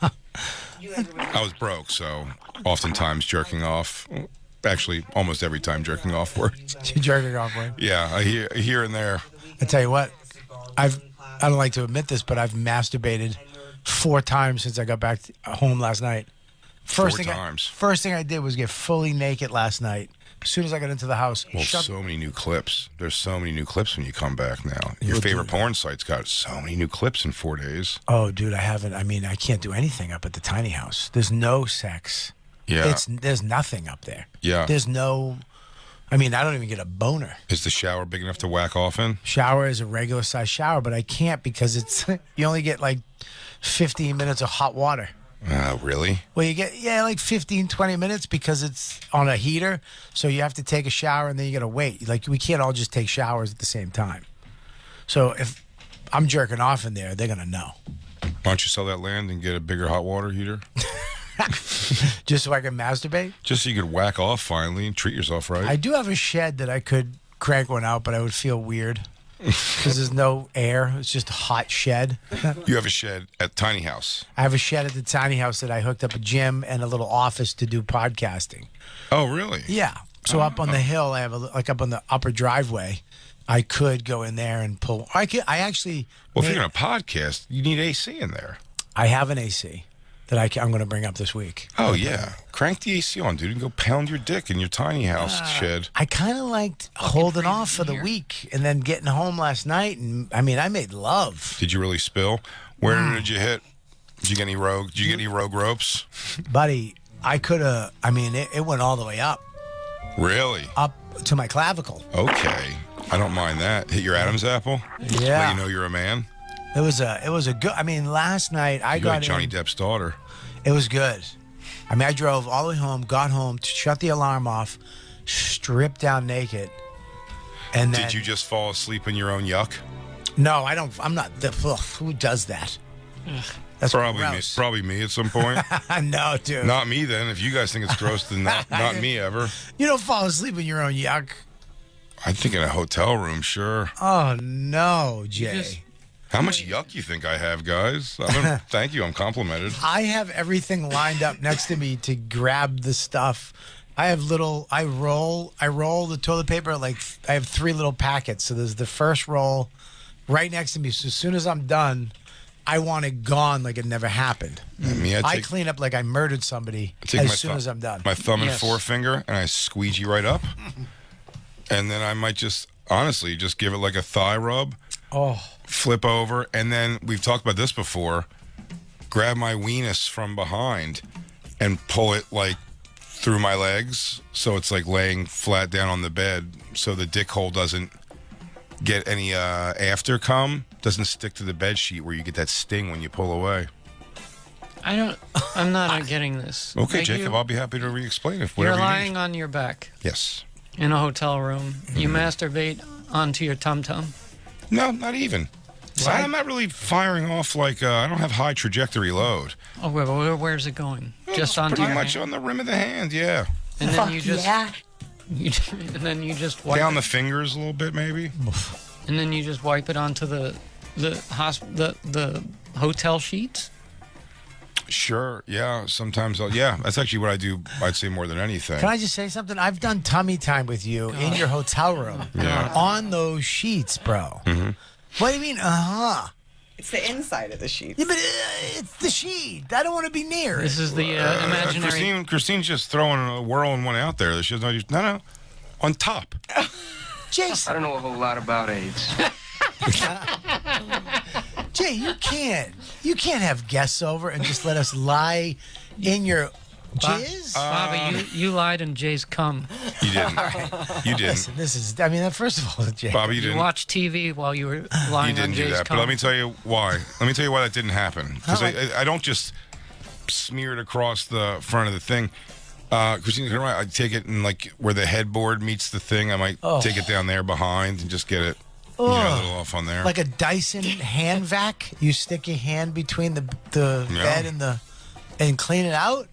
I was broke, so oftentimes jerking off. Actually, almost every time jerking off works. You jerking off, right? Yeah, here and there. I tell you what, I don't like to admit this, but I've masturbated 4 times since I got back home last night. First thing I did was get fully naked last night. As soon as I got into the house. Well, so many new clips. There's so many new clips when you come back now. Your favorite porn site's got so many new clips in 4 days. Oh, dude, I can't do anything up at the tiny house. There's no sex. Yeah. There's nothing up there. Yeah. There's no, I don't even get a boner. Is the shower big enough to whack off in? Shower is a regular size shower, but I can't because you only get like 15 minutes of hot water. Really? Well, you get, like 15, 20 minutes because it's on a heater. So you have to take a shower and then you got to wait. Like, we can't all just take showers at the same time. So if I'm jerking off in there, they're going to know. Why don't you sell that land and get a bigger hot water heater? Just so I can masturbate? Just so you could whack off finally and treat yourself right. I do have a shed that I could crank one out, but I would feel weird. Because there's no air. It's just a hot shed. You have a shed at Tiny House. I have a shed at the tiny house that I hooked up a gym and a little office to do podcasting. Oh, really? Yeah. So up on the hill, I have up on the upper driveway, I could go in there and pull. I actually. Well, if you're going to podcast, you need AC in there. I have an AC that I'm going to bring up this week. Oh, yeah. Crank the AC on, dude, and go pound your dick in your tiny house shed. I kind of liked holding off for the week and then getting home last night. And I made love. Did you really spill? Where did you hit? Did you get any rogue ropes? Buddy, I could have. It went all the way up. Really? Up to my clavicle. Okay. I don't mind that. Hit your Adam's apple? Yeah. Let you know you're a man? It was a good. Last night I got Johnny Depp's daughter. It was good. I drove all the way home, got home, shut the alarm off, strip down naked, and then Did you just fall asleep in your own yuck? No, I don't. I'm not. Who does that? That's Probably me. gross. Probably me at some point. No, dude. Not me then. If you guys think it's gross, then not me ever. You don't fall asleep in your own yuck. I think in a hotel room, sure. Oh no, Jay. just- How much yuck you think I have, guys? Thank you. I'm complimented. I have everything lined up next to me to grab the stuff. I have little. I roll the toilet paper like I have 3 little packets. So there's the first roll right next to me. So as soon as I'm done, I want it gone like it never happened. Me, I clean up like I murdered somebody take as my soon as I'm done. My thumb and Yes. forefinger, and I squeegee right up. And then I might just, honestly, just give it like a thigh rub, Oh, flip over, and then we've talked about this before. Grab my weenus from behind and pull it like through my legs, so it's like laying flat down on the bed, so the dick hole doesn't get any after cum, doesn't stick to the bed sheet where you get that sting when you pull away. I'm not getting this. Okay, Like, Jacob, I'll be happy to re-explain if You're whatever you lying need. on your back Yes. in a hotel room. You masturbate onto your tum-tum. No, not even. So I'm not really firing off like I don't have high trajectory load. Oh, where's it going? Just onto Pretty your much hand? on the rim of the hand, yeah. And then you just and then you just wipe Down the it, fingers a little bit, maybe. and then you just wipe it onto the hotel sheets. Sure, yeah. Sometimes that's actually what I do. I'd say more than anything. can I just say something? I've done tummy time with you in your hotel room Yeah. on those sheets, bro. What do you mean? It's the inside of the sheet. Yeah, but it's the sheet. I don't want to be near This it. is the imaginary. Christine's just whirling one out there. She doesn't know. No, on top. Jason, don't know a whole lot about AIDS. Jay, you can't have guests over and just let us lie in your jizz. Bobby, you lied in Jay's cum. You didn't. You didn't. Listen, this is. I mean, first of all, Jay. Bobby, you You didn't. watched TV while you were You lying on didn't do Jay's that. cum. But let me tell you why. Let me tell you why that didn't happen. Because How? I don't just smear it across the front of the thing. Christine, you're right. I take it and like where the headboard meets the thing. I might take it down there behind and just get it a little off on there. Like a Dyson hand vac. You stick your hand between the bed and clean it out.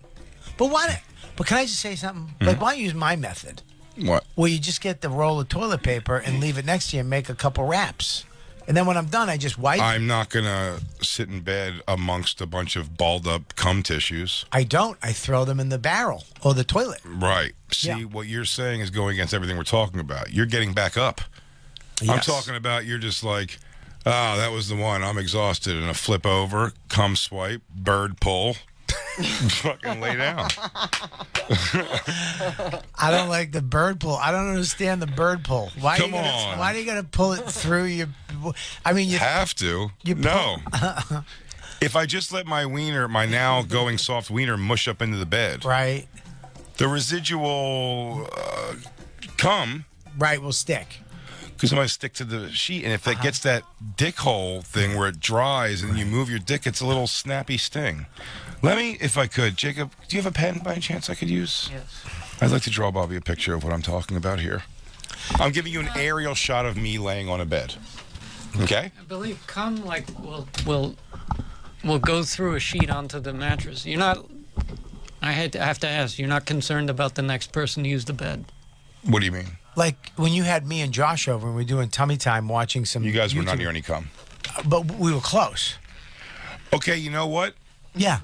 But why not? But can I just say something? Like, why don't you use my method? What? Where you just get the roll of toilet paper and leave it next to you and make a couple wraps. And then when I'm done, I just wipe. I'm not gonna sit in bed amongst a bunch of balled up cum tissues. I don't. I throw them in the barrel or the toilet. Right. See, Yeah. what you're saying is going against everything we're talking about. You're getting back up. I'm Yes. talking about you're just like, that was the one. I'm exhausted. And a flip over, cum swipe, bird pull, fucking lay down. I don't like the bird pull. I don't understand the bird pull. Why? Come on. Why do you got to pull it through your? I mean, you. Have to. You No. If I just let my wiener, my now going soft wiener, mush up into the bed, Right. the residual cum, Right. Will stick. because I'm going to stick to the sheet. And if that gets that dick hole thing where it dries and you move your dick, it's a little snappy sting. Let me, if I could, Jacob, do you have a pen by any chance I could use? Yes. I'd like to draw Bobby a picture of what I'm talking about here. I'm giving you an aerial shot of me laying on a bed. Okay? I believe cum will go through a sheet onto the mattress. You're not. I have to ask. You're not concerned about the next person to use the bed. What do you mean? Like when you had me and Josh over and we were doing tummy time watching some. You guys were not YouTube- near any cum. But we were close. Okay, you know what? Yeah.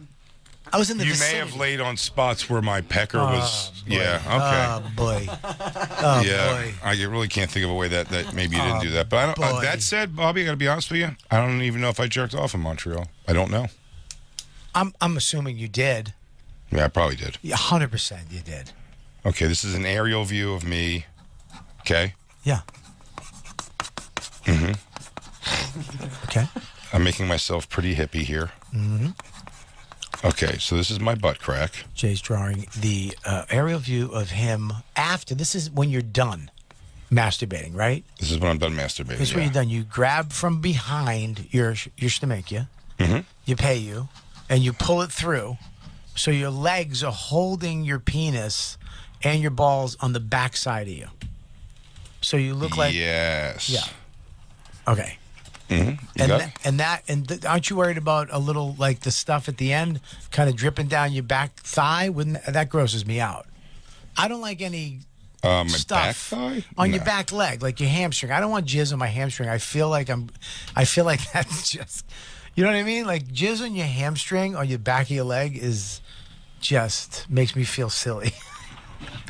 I was in the You may vicinity. have laid on spots where my pecker was. boy. Yeah, Oh okay. boy. Oh Yeah, boy. I really can't think of a way that maybe you didn't do that. But I don't, boy. that said, Bobby, I got to be honest with you. I don't even know if I jerked off in Montreal. I don't know. I'm assuming you did. Yeah, I probably did. Yeah, 100% you did. Okay, this is an aerial view of me. Okay, Yeah. Okay. I'm making myself pretty hippie here. Okay, so this is my butt crack. Jay's drawing the aerial view of him after. This is when you're done masturbating, right? This is when I'm done masturbating. This is when you're done. You grab from behind your stomachia, you pay you, and you pull it through. So your legs are holding your penis and your balls on the back side of you. So you look like Yes. yeah. Okay. Mm-hmm. Aren't you worried about a little like the stuff at the end kind of dripping down your back thigh? Wouldn't that grosses me out? I don't like any my back stuff thigh? on No. your back leg, like your hamstring. I don't want jizz on my hamstring. I feel like that's just, you know what I mean? Like jizz on your hamstring or your back of your leg is just makes me feel silly.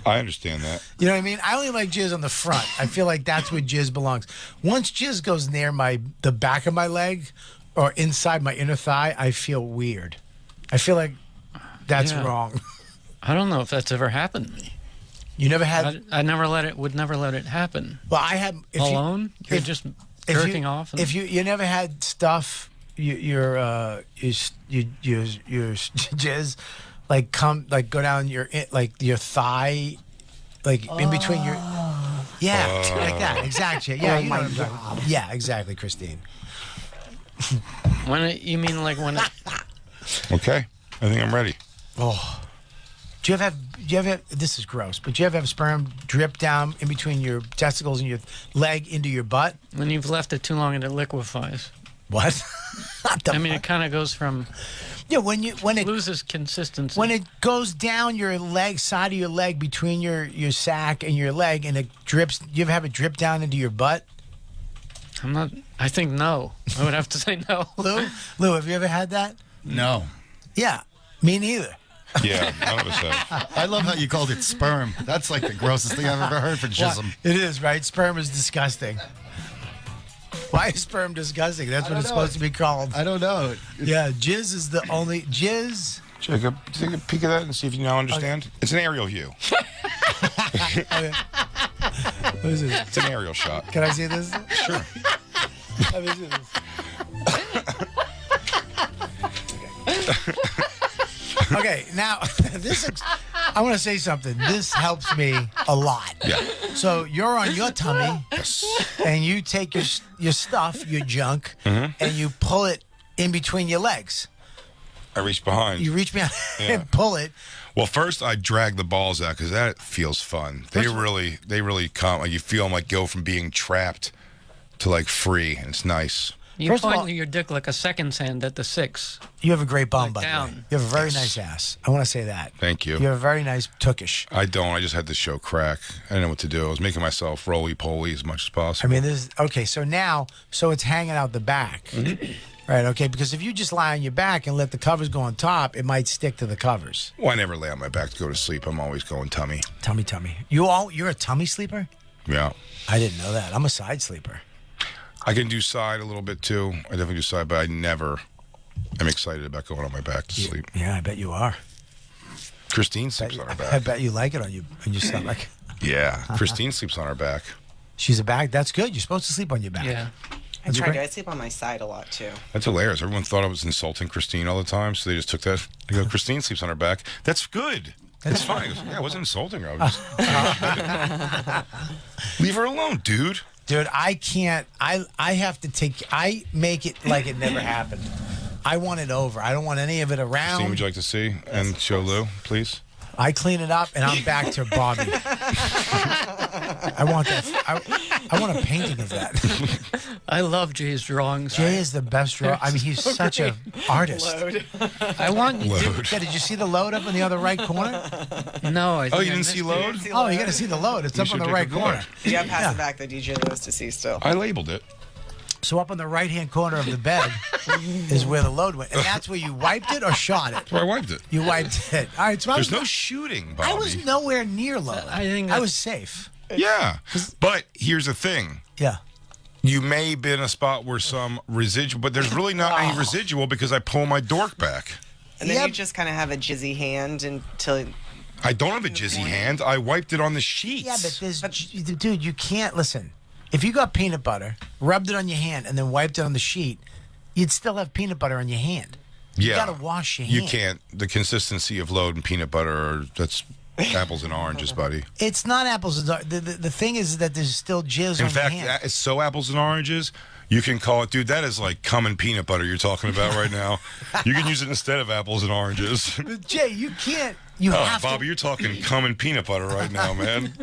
I understand that. You know what I mean? I only like jizz on the front. I feel like that's where jizz belongs. Once jizz goes near the back of my leg or inside my inner thigh, I feel weird. I feel like that's Yeah. wrong. I don't know if that's ever happened to me. You never had. I would never let it happen. Well, I had. Alone? You're just jerking off? If you never had stuff, your jizz like go down your thigh, like in between your. Yeah, like that. Exactly. Yeah, you know what I'm talking about. Yeah, exactly, Christine. You mean like when it, Okay. I think I'm ready. Oh. Do you ever have, this is gross, but do you ever have sperm drip down in between your testicles and your leg into your butt? when you've left it too long and it liquefies? What? I mean, it kind of goes from yeah, when it loses consistency. when it goes down your leg, side of your leg, between your sack and your leg, and it drips. Do you ever have it drip down into your butt? I think no. I would have to say no. Lou, have you ever had that? No. Yeah, me neither. Yeah, none of us have. I love how you called it sperm. That's like the grossest thing I've ever heard for jism. It is, right? Sperm is disgusting. Why is sperm disgusting? That's what it's supposed to be called. I don't know. Yeah, jizz is the only jizz. Jacob, take a peek at that and see if you now understand. Okay. It's an aerial view. Okay. What is this? It's an aerial shot. Can I see this? Sure. Let me see this. Okay, now I want to say something. This helps me a lot. Yeah. So you're on your tummy, Yes. and you take your stuff, your junk, and you pull it in between your legs. I reach behind. You reach behind Yeah. and pull it. Well, first I drag the balls out because that feels fun. They really come. Like you feel them like go from being trapped to like free, and it's nice. You First of point all- your dick like a second hand at the 6. You have a great bum, Like by the way. down. You have a very nice ass. I want to say that. Thank you. You have a very nice tukish. I don't. I just had to show crack. I didn't know what to do. I was making myself roly-poly as much as I possible. mean, okay. So it's hanging out the back, right? Okay, because if you just lie on your back and let the covers go on top, it might stick to the covers. Well, I never lay on my back to go to sleep. I'm always going tummy. Tummy. You're a tummy sleeper? Yeah. I didn't know that. I'm a side sleeper. I can do side a little bit too. I definitely do side, but I never am excited about going on my back to sleep. Yeah, I bet you are. Christine sleeps on her I back. bet you like it on your stomach. Yeah. Christine sleeps on her back. She's a back. That's good. You're supposed to sleep on your back. Yeah. I tried to. I sleep on my side a lot too. That's hilarious. Everyone thought I was insulting Christine all the time, so they just took that. They go, Christine sleeps on her back. That's good. That's fine. Yeah, I wasn't insulting her. I was leave her alone, dude. Dude, I can't. I make it like it never happened. I want it over. I don't want any of it around. Christine, would you like to see and show Lou, please? I clean it up and I'm back to Bobby. I want that. I want a painting of that. I love Jay's drawings. Jay is the best drawer. I mean, he's such an artist. I want you Load. Yeah, did you see the load up in the other right corner? No, I think Oh, I you didn't missed see it. load? Oh, you got to see the load. It's You up on should the take right a look. corner. Yeah, pass Yeah. it back. The DJ knows to see still. I labeled it. So up on the right-hand corner of the bed is where the load went, and that's where you wiped it or shot it. Where I wiped it. You wiped it. All right, so There's no shooting, Bobby. I was nowhere near load. I think I that's- was safe. Yeah. But here's the thing. Yeah. You may be in a spot where some residual, but there's really not any residual because I pull my dork back. And then Yep. you just kind of have a jizzy hand until. I don't have a jizzy hand. I wiped it on the sheets. Yeah, but dude, you can't listen. If you got peanut butter, rubbed it on your hand, and then wiped it on the sheet, you'd still have peanut butter on your hand. You Yeah. gotta wash your You hand. can't. The consistency of load and peanut butter, that's apples and oranges, buddy. It's not apples and oranges. The thing is that there's still jizz In on fact, your hand. it's so apples and oranges, you can call it, dude, that is like cum and peanut butter you're talking about right now. You can use it instead of apples and oranges. But Jay, you You have Bobby, you're talking cum and peanut butter right now, man.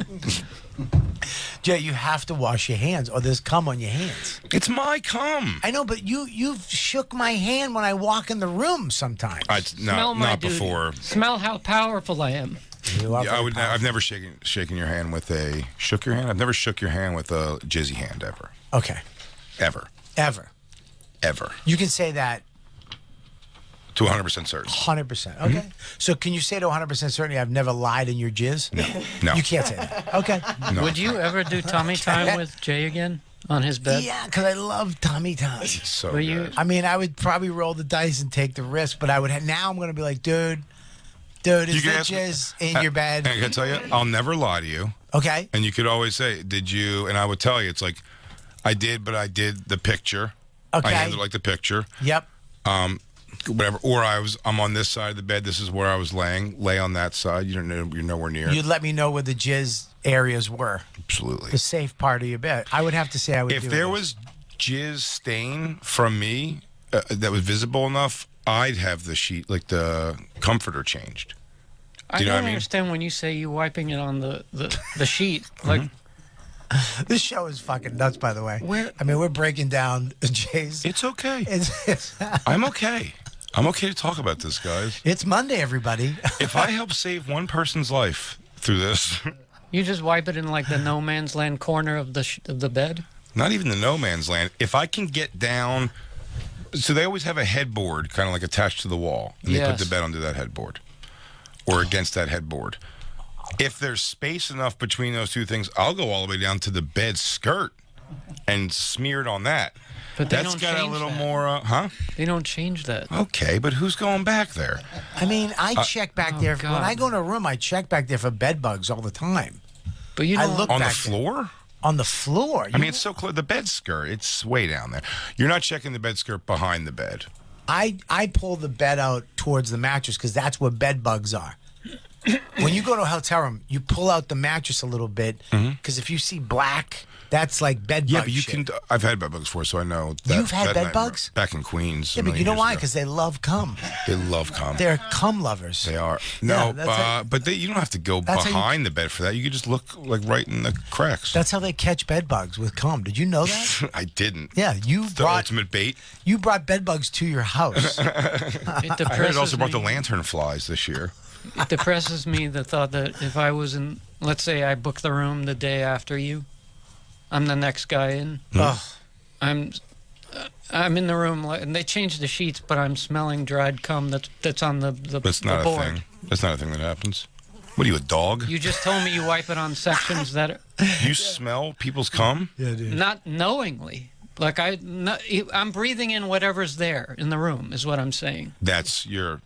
Jay, you have to wash your hands, or there's cum on your hands. It's my cum. I know, but you've shook my hand when I walk in the room sometimes. Smell my Not duty. before. Smell how powerful I am. You are Yeah, very I've never shaken your hand with a shook your hand. I've never shook your hand with a jizzy hand ever. Okay. Ever. Ever. You You can say that to 100% certain. 100%. Okay. So can you say to 100% certainty I've never lied in your jizz? No. You can't say that. Okay. No. Would you ever do tummy time with Jay again on his bed? Yeah, because I love tummy time. So Will you- good. I mean, I would probably roll the dice and take the risk, but I would. Now I'm going to be like, dude, is You can there ask- jizz in your bed? And I can tell you, I'll never lie to you. Okay. And you could always say, did you? And I would tell you, it's like, I did, but I did the picture. Okay. I handled like the picture. Yep. Whatever. Or I'm on this side of the bed. This is where I was laying. Lay on that side. You don't know. You're nowhere near. You'd let me know where the jizz areas were. Absolutely. The safe part of your bed. I would have to say I would. If do there it. was jizz stain from me that was visible enough, I'd have the sheet, like the comforter, changed. I Do you know don't what I mean? understand when you say you wiping it on the sheet. Like, This show is fucking nuts, by the way. I mean, we're breaking down Jay's. It's okay. It's I'm okay. I'm okay to talk about this, guys. it's Monday, everybody. If I help save one person's life through this, you just wipe it in like the no man's land corner of the bed. not even the no man's land, if I can get down, so they always have a headboard kind of like attached to the wall, and they put Yes. the bed under that headboard or against that headboard. If there's space enough between those two things, I'll go all the way down to the bed skirt and smear it on that. But they That's don't got a change little that. more, They don't change that. Okay, but who's going back there? I mean, I check back there. When God. I go in a room, I check back there for bed bugs all the time. But you I don't. look On the back there. floor? On the floor. I mean, it's so close. The bed skirt, it's way down there. You're not checking the bed skirt behind the bed. I pull the bed out towards the mattress because that's where bed bugs are. When you go to a hotel room, you pull out the mattress a little bit because if you see black, that's like bed bug Yeah, but you shit. can. I've had bed bugs before, so I know. That, You've had that bed nightmare. bugs? Back in Queens. Yeah, a but you million know years why? ago. Because they love cum. They love cum. They're cum lovers. They are. Yeah, No, that's how- but you don't have to go That's how you- behind the bed for that. You could just look like right in the cracks. That's how they catch bed bugs with cum. Did you know that? I didn't. Yeah, The ultimate bait. you brought bed bugs to your house. It I heard depresses it also brought the me. lantern flies this year. It depresses me the thought that if I was in, let's say I book the room the day after you, I'm the next guy in. Ugh. I'm in the room and they change the sheets, but I'm smelling dried cum that's on the That's the not a board. thing. That's not a thing that happens. What are you, a dog? You just told me you wipe it on sections that are You smell people's cum? Yeah, dude. not knowingly. Like I'm breathing in whatever's there in the room is what I'm saying. That's you're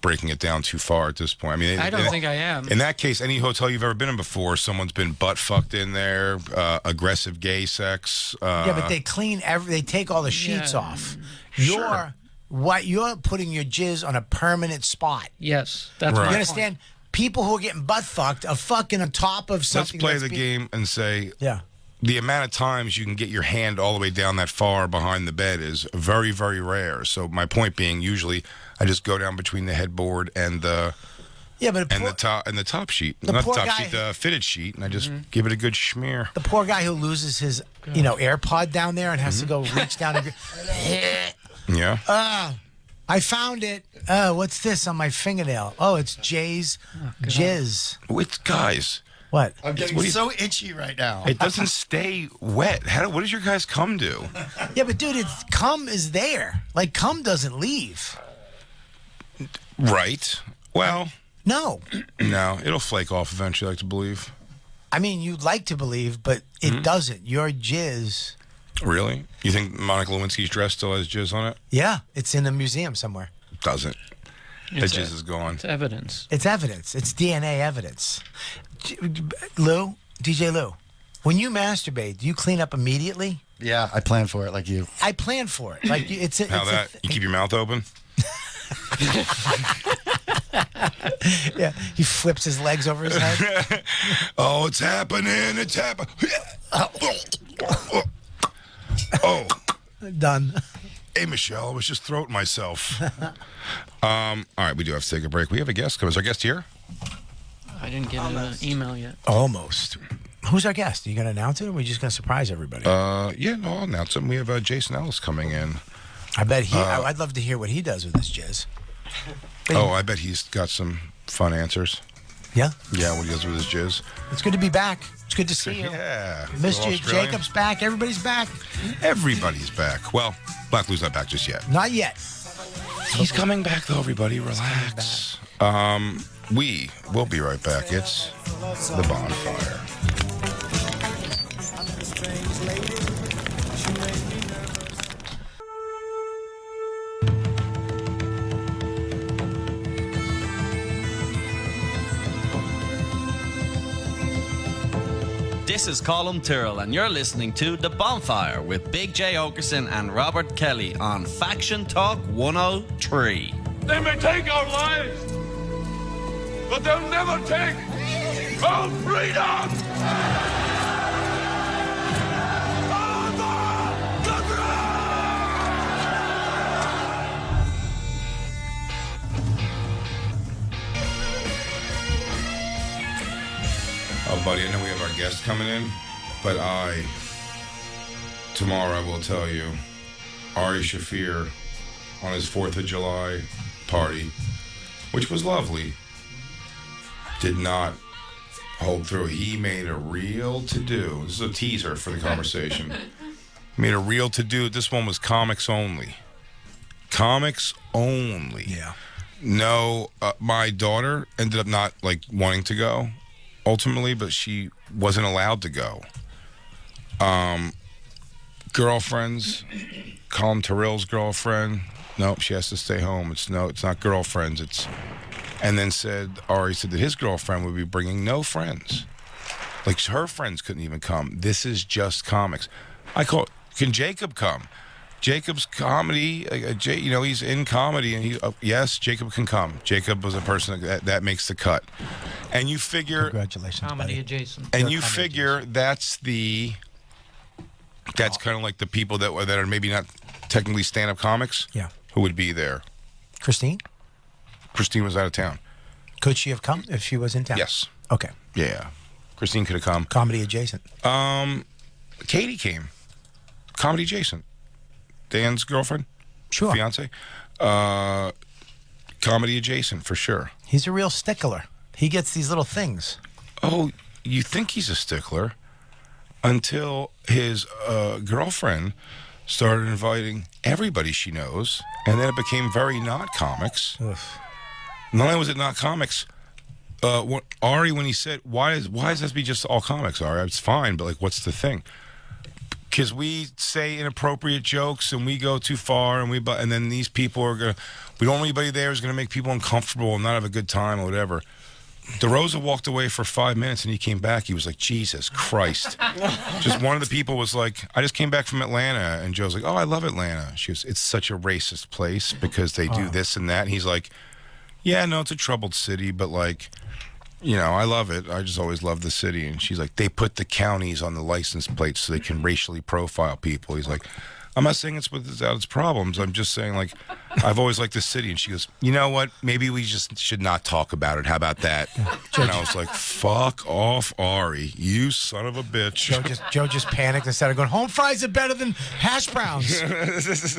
breaking it down too far at this point. I mean, I don't think I am. In that case, any hotel you've ever been in before, someone's been butt fucked in there, aggressive gay sex. Yeah, but they clean they take all the sheets Yeah. off. Sure. You're putting your jizz on a permanent spot. Yes, that's Right. You my understand? People who are getting butt fucked are fucking on top of Let's something. play that's the game and say Yeah. the amount of times you can get your hand all the way down that far behind the bed is very, very rare. So my point being, usually I just go down between the headboard and the Yeah, but the top sheet, the not poor the top guy- sheet, the fitted sheet, and I just give it a good schmear. the poor guy who loses his, AirPod down there and has to go reach down and. Yeah. I found it. What's this on my fingernail? Oh, it's Jay's jizz. It's guys. What? I'm getting so itchy right now. It doesn't stay wet. What does your guys cum do? Yeah, but dude, cum is there. Like cum doesn't leave. Right. Well, No. no, it'll flake off eventually, I like to believe. I mean, you'd like to believe, but it doesn't. Your jizz. Really? You think Monica Lewinsky's dress still has jizz on it? Yeah, it's in a museum somewhere. Doesn't. That It's jizz is gone. It's evidence. It's evidence. It's DNA evidence. Lou, DJ Lou, when you masturbate, do you clean up immediately? Yeah, I plan for it like you. I plan for it. Like it's a, How it's that? You keep your mouth open? yeah. He flips his legs over his head. Oh, it's happening. It's happening. Oh, Done. Hey, Michelle, I was just throating myself. All right, we do have to take a break. We have a guest coming. Is our guest here? I didn't get an email yet. Almost. Who's our guest? Are you going to announce it, or are we just going to surprise everybody? Yeah, no, I'll announce him. We have Jason Ellis coming in. I bet I'd love to hear what he does with his jizz. I bet he's got some fun answers. Yeah? Yeah, what he does with his jizz. It's good to be back. It's good to see you. Yeah. Missed you. Australian. Jacob's back. Everybody's back. Everybody's back. Well, Black Lou's not back just yet. Not yet. He's coming back, though, everybody. Relax. We will be right back. It's the Bonfire. This is Colin Tyrrell, and you're listening to The Bonfire with Big J. Okerson and Robert Kelly on Faction Talk 103. They may take our lives, but they'll never take our freedom! Oh, buddy, I know we have our guest coming in, but tomorrow I will tell you, Ari Shafir on his 4th of July party, which was lovely, did not hold through. He made a real to-do. This is a teaser for the conversation. Made a real to-do. This one was comics only. Comics only. Yeah. No, my daughter ended up not, wanting to go, ultimately, but she wasn't allowed to go. Girlfriends, Colin Tyrrell's girlfriend, nope, she has to stay home. It's not girlfriends. And then Ari said that his girlfriend would be bringing no friends. Her friends couldn't even come. This is just comics. Can Jacob come? Jacob's comedy, he's in comedy, and yes, Jacob can come. Jacob was a person that makes the cut. And you figure... Congratulations, Comedy buddy. adjacent. And you figure that's kind of like the people that are maybe not technically stand-up comics. Yeah. Who would be there? Christine? Christine was out of town. Could she have come if she was in town? Yes. Okay. Yeah. Christine could have come. Comedy adjacent. Katie came. Comedy adjacent. Dan's girlfriend? Sure. Fiance? Comedy adjacent, for sure. He's a real stickler. He gets these little things. Oh, you think he's a stickler until his girlfriend started inviting everybody she knows, and then it became very not comics. Ugh. Not only was it not comics, Ari, when he said, why does this be just all comics, Ari? It's fine, but what's the thing? Because we say inappropriate jokes and we go too far, and then these people we don't want anybody there who's going to make people uncomfortable and not have a good time or whatever. DeRosa walked away for 5 minutes and he came back. He was like, Jesus Christ. Just one of the people was like, I just came back from Atlanta. And Joe's like, oh, I love Atlanta. She goes, it's such a racist place because they do this and that. And he's like, yeah, no, it's a troubled city, but I love it. I just always loved the city. And she's like, they put the counties on the license plates so they can racially profile people. He's like, I'm not saying it's without its problems. I'm just saying, I've always liked the city. And she goes, you know what? Maybe we just should not talk about it. How about that? And I was like, fuck off, Ari. You son of a bitch. Joe just panicked and started going, home fries are better than hash browns.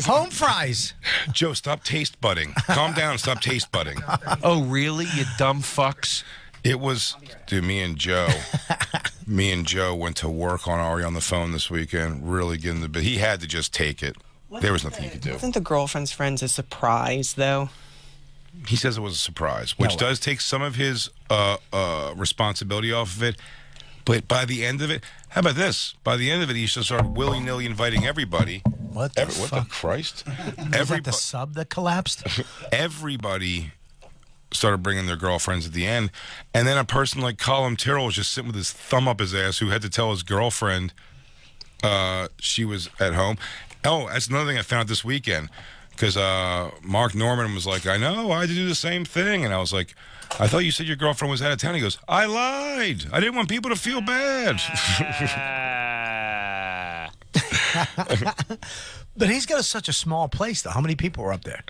Home fries. Joe, stop taste budding. Calm down. Stop taste budding. Oh, really? You dumb fucks. It was, dude, me and Joe went to work on Ari on the phone this weekend, really getting the bit. He had to just take it. There was nothing he could do. Wasn't the girlfriend's friends a surprise, though? He says it was a surprise, which does take some of his responsibility off of it. But by the end of it, how about this? By the end of it, he just started willy-nilly inviting everybody. What the fuck? What the Christ? Was that the sub that collapsed? Everybody started bringing their girlfriends at the end. And then a person like Colin Tyrrell was just sitting with his thumb up his ass who had to tell his girlfriend she was at home. Oh, that's another thing I found this weekend. Because Mark Norman was like, I know, I had to do the same thing. And I was like, I thought you said your girlfriend was out of town. He goes, I lied. I didn't want people to feel bad. But he's got such a small place, though. How many people were up there?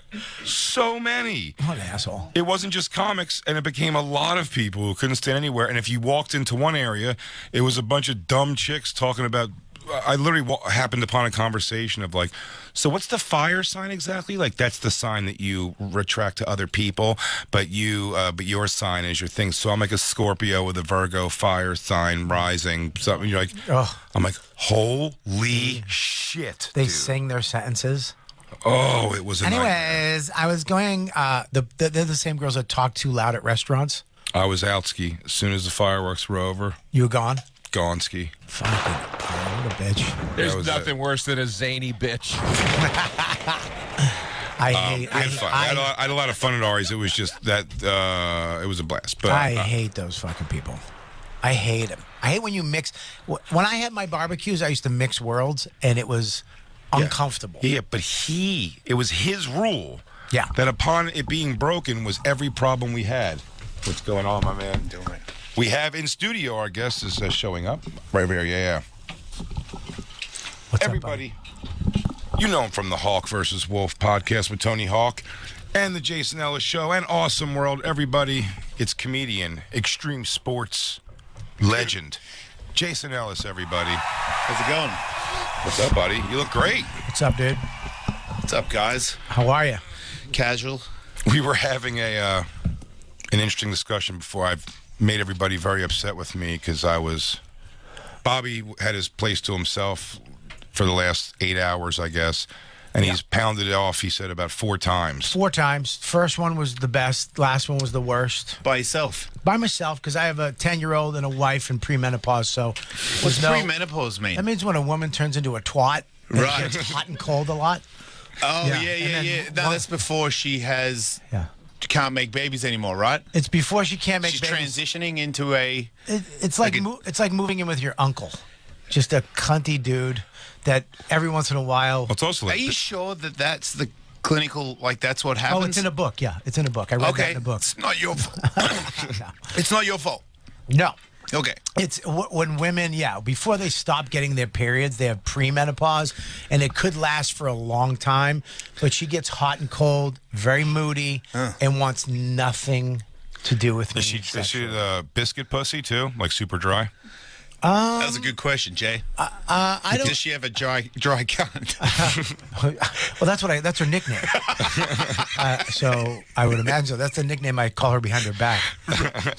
So many. What an asshole. It wasn't just comics, and it became a lot of people who couldn't stand anywhere. And if you walked into one area, it was a bunch of dumb chicks talking about. I literally happened upon a conversation of like, so what's the fire sign exactly? Like that's the sign that you retract to other people, but your sign is your thing. So I'm like a Scorpio with a Virgo fire sign rising. Something you're like, I'm like, holy shit. They dude. sing their sentences. Oh, it was. Anyways, I was going. They're the same girls that talk too loud at restaurants. I was out ski as soon as the fireworks were over. You were gone. Gonski. Fucking what a bitch. There's nothing worse than a zany bitch. I had a lot of fun at Ari's. It was just that it was a blast. But I hate those fucking people. I hate them. I hate when you mix. When I had my barbecues, I used to mix worlds, and it was uncomfortable. Yeah, but it was his rule. Yeah. That upon it being broken was every problem we had. What's going on, my man? Doing. We have in studio, our guest is showing up. Right here, yeah. What's everybody? You know him from the Hawk versus Wolf podcast with Tony Hawk and the Jason Ellis Show and Awesome World. Everybody, it's comedian, extreme sports legend, Jason Ellis, everybody. How's it going? What's up, buddy? You look great. What's up, dude? What's up, guys? How are you? Casual. We were having an interesting discussion before. I've made everybody very upset with me because Bobby had his place to himself for the last 8 hours, I guess, and he's pounded it off, he said, about 4 times. 4 times. First one was the best. Last one was the worst. By yourself? By myself, because I have a 10-year-old and a wife in premenopause, so... What's premenopause mean? That means when a woman turns into a twat. And right. It gets hot and cold a lot. Oh, yeah. No, that's before she has... Yeah. Can't make babies anymore, right? It's before she can't make She's babies. transitioning into a... It's like moving in with your uncle. Just a cunty dude that every once in a while... It's also like Are you sure that that's the clinical, like that's what happens? Oh, it's in a book, yeah. It's in a book. I read that in a book. It's not your fault. It's not your fault. No. Okay. It's when women, before they stop getting their periods, they have premenopause, and it could last for a long time. But she gets hot and cold, very moody, and wants nothing to do with me. Is she the biscuit pussy too, like super dry? That was a good question, Jay. I don't. Does she have a dry cunt? Well, that's her nickname. So I would imagine so. That's the nickname I call her behind her back.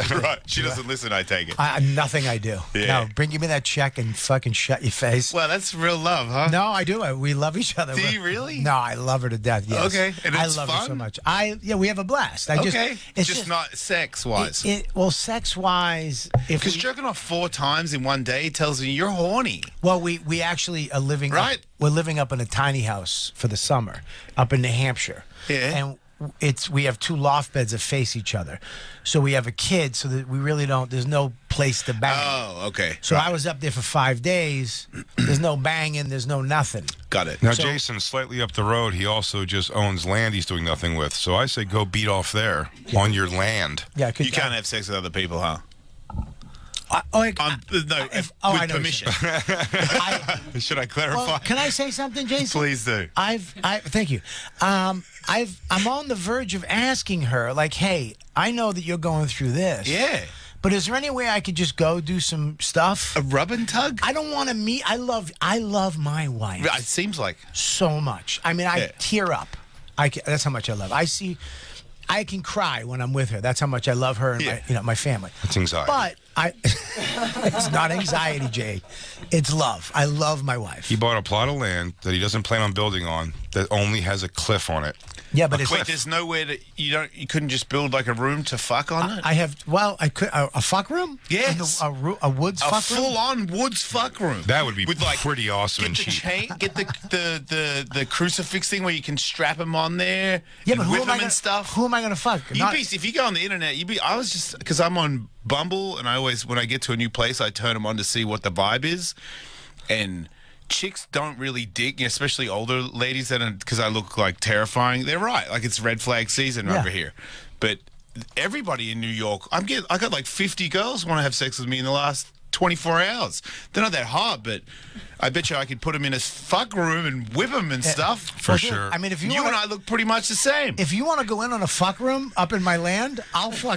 Right. She doesn't listen, I take it. Nothing I do. Yeah. No, give me that check and fucking shut your face. Well, that's real love, huh? No, I do. We love each other. Do you really? No, I love her to death. Yes. Okay. And I it's love her so fun? much. We have a blast. It's just not sex-wise. Well, sex-wise, Because jerking off 4 times in one day tells me you're horny. Well, we actually are living right. We're living up in a tiny house for the summer, up in New Hampshire. Yeah. And we have 2 loft beds that face each other, so we have a kid. So that we really don't. There's no place to bang. Oh, okay. So I was up there for 5 days. There's no banging. There's no nothing. Got it. Now, Jason, slightly up the road, he also just owns land he's doing nothing with. So I say go beat off there on your land. Yeah, you can't have sex with other people, huh? With permission. Should I clarify? Well, can I say something, Jason? Please do. Thank you. I'm on the verge of asking her, like, hey, I know that you're going through this. Yeah. But is there any way I could just go do some stuff? A rub and tug? I don't want to meet. I love my wife. It seems like so much. I mean, I tear up. That's how much I love. I can cry when I'm with her. That's how much I love her and my family. It's anxiety. But it's not anxiety, Jay. It's love. I love my wife. He bought a plot of land that he doesn't plan on building on that only has a cliff on it. Yeah, but wait, there's nowhere that you couldn't just build like a room to fuck on it? I could a fuck room? Yes. A woods fuck room? A full-on woods fuck room. That would be with pretty awesome. Get the chain, get the crucifix thing where you can strap them on there. Yeah, but who am I gonna stuff? Who am I gonna fuck? If you go on the internet, I was just because I'm on Bumble and I always when I get to a new place I turn them on to see what the vibe is, and chicks don't really dig, especially older ladies, because I look like terrifying. They're right, like it's red flag season over here. But everybody in New York, I got like 50 girls want to have sex with me in the last 24 hours. They're not that hot, but I bet you I could put him in a fuck room and whip him and stuff. For sure. I mean, if you You wanna, and I look pretty much the same. if you want to go in on a fuck room up in my land, I'll go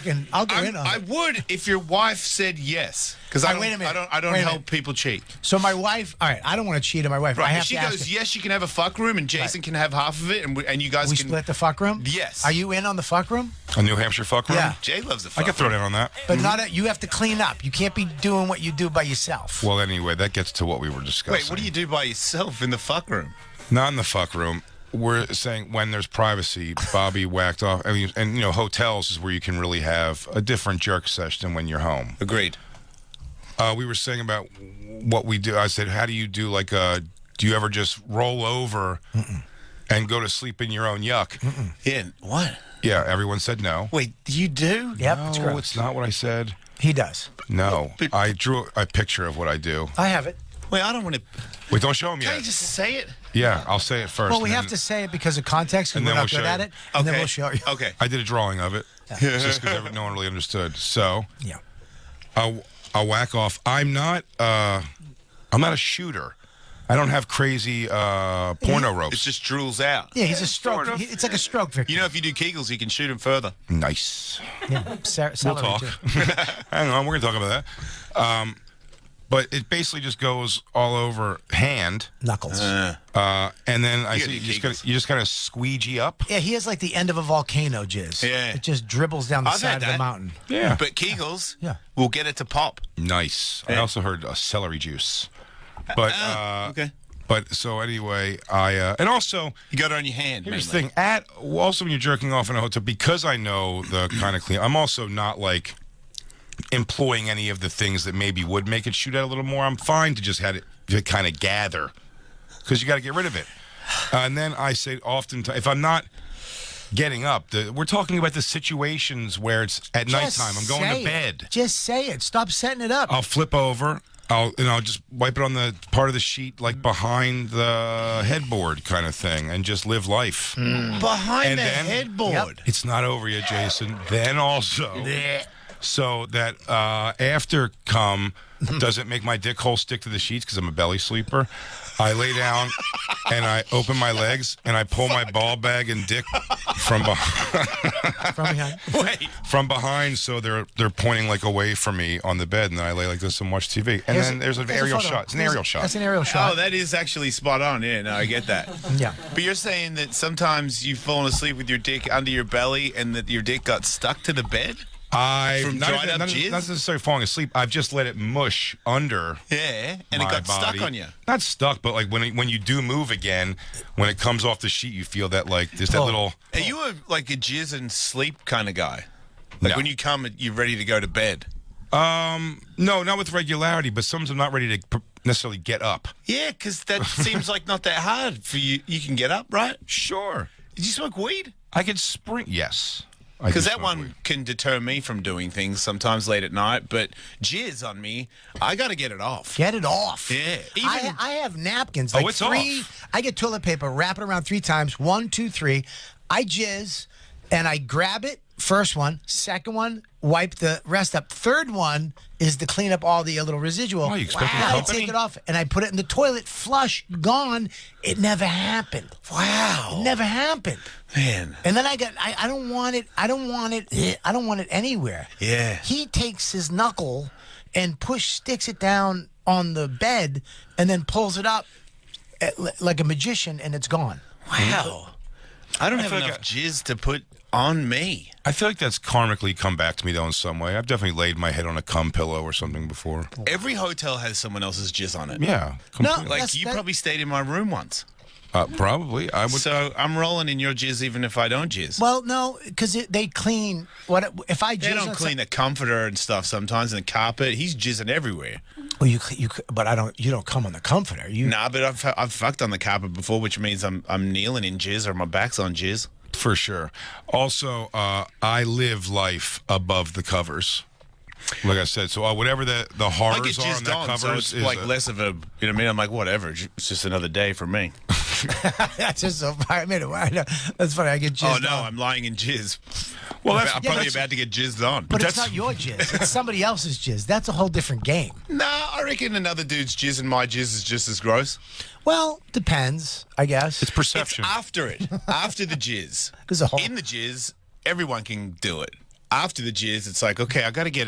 in on I it. would if your wife said yes. Because I All right, wait a minute. don't Wait a help minute. people cheat. So my wife, all right, I don't want to cheat on my wife. I Right. have If she to ask goes, her. yes, you can have a fuck room, and Jason can have half of it, and you guys We can split the fuck room? Yes. Are you in on the fuck room? A New Hampshire fuck room? Yeah. Jay loves the I fuck could throw room. down on that. But you have to clean up. You can't be doing what you do by yourself. Well, anyway, that gets to what we were discussing. Wait, what do you do by yourself in the fuck room? Not in the fuck room. We're saying when there's privacy, Bobby whacked off. I mean, and hotels is where you can really have a different jerk session when you're home. Agreed. We were saying about what we do. I said, how do you do do you ever just roll over and go to sleep in your own yuck? Yeah. What? Yeah, everyone said no. Wait, you do? Yep, No, it's gross. it's not what I said. He does. No, I drew a picture of what I do. I have it. Wait, I don't want to. Wait, don't show him Can yet. you just say it? Yeah, I'll say it first. Well, we and have then to say it because of context, and and we're then not we'll good show at you. it, and then Okay. we'll show you. Okay. I did a drawing of it, just because no one really understood. So, Yeah. I'll whack off. I'm not a shooter. I don't have crazy porno It ropes. just drools out. Yeah, he's a stroke. Sort of. It's like a stroke victim. You know, if you do Kegels, you can shoot him further. Nice. Yeah, We'll celery talk. too. Hang on, we're gonna talk about that. But it basically just goes all over hand, Knuckles. and then I You see gotta do you just kind of squeegee up. Yeah, he has like the end of a volcano jizz. Yeah. It just dribbles down the I've side had of the that. mountain. Yeah. But Kegels Yeah. will get it to pop. Nice. I Yeah. also heard celery juice. But Okay. But so anyway, and also You got it on your hand. here's the mainly. thing. Also when you're jerking off in a hotel, because I know the kind of clean, I'm also not like employing any of the things that maybe would make it shoot out a little more. I'm fine to just have it to kind of gather, because you got to get rid of it. And then I say often, if I'm not getting up, we're talking about the situations where it's at nighttime. I'm going say to bed. It. Just say it. Stop setting it up. I'll flip over. I'll just wipe it on the part of the sheet like behind the headboard kind of thing, and just live life. Behind And the then- headboard. It's not over yet, Jason. Then also, so that after cum doesn't make my dick hole stick to the sheets because I'm a belly sleeper. I lay down and I open my legs and I pull my ball bag and dick from behind. From behind. Wait. From behind, so they're pointing like away from me on the bed, and then I lay like this and watch TV. And then there's an aerial photo. shot. It's an aerial shot. That's an aerial shot. Oh, that is actually spot on. Yeah, no, I get that. Yeah. But you're saying that sometimes you've fallen asleep with your dick under your belly and that your dick got stuck to the bed? From dried up jizz? Not necessarily falling asleep. I've just let it mush under. Yeah, and it my got body. stuck on you. Not stuck, but like when you do move again, when it comes off the sheet, you feel that like there's that little. Are you like a jizz and sleep kind of guy? Like No. when you come, you're ready to go to bed. No, not with regularity, but sometimes I'm not ready to necessarily get up. Yeah, because that seems like not that hard for you. You can get up, right? Sure. Did you smoke weed? I could spring. Yes. I Because do that smoke one weed. can deter me from doing things sometimes late at night. But jizz on me, I got to get it off. Get it off. Yeah. I have napkins. Oh, Like it's three. off. I get toilet paper, wrap it around 3 times. 1, 2, 3. I jizz, and I grab it. First one, second one, wipe the rest up. Third one is to clean up all the little residual. Oh, you expecting I company? take it off and I put it in the toilet, flush, gone. It never happened. Wow. It never happened. Man. And then I don't want it. I don't want it anywhere. Yeah. He takes his knuckle and sticks it down on the bed and then pulls it up like a magician, and it's gone. Wow. I don't have feel like enough jizz to put on me. I feel like that's karmically come back to me though in some way. I've definitely laid my head on a cum pillow or something before. Every hotel has someone else's jizz on it. Yeah. No, completely. Like, you probably stayed in my room once. Probably. I would. So I'm rolling in your jizz even if I don't jizz. Well, no, because they clean. If I They jizz don't on clean the comforter and stuff sometimes, and the carpet. He's jizzing everywhere. Well, but I don't. You don't come on the comforter. Nah, but I've fucked on the carpet before, which means I'm kneeling in jizz or my back's on jizz. For sure. Also, I live life above the covers. Like I said, so whatever the I get horrors are on jizzed that on, covers so it's is like less of a, you know what I mean? I'm like, whatever, it's just another day for me. That's just so funny. I mean, that's funny. I get jizz. Oh, no, I'm lying in jizz. Well, that's I'm probably about to get jizzed on. But it's not your jizz. It's somebody else's jizz. That's a whole different game. Nah, I reckon another dude's jizz and my jizz is just as gross. Well, depends, I guess. It's perception. It's after it. After the jizz. There's a whole... In the jizz, everyone can do it. After the jizz, it's like, okay, I gotta get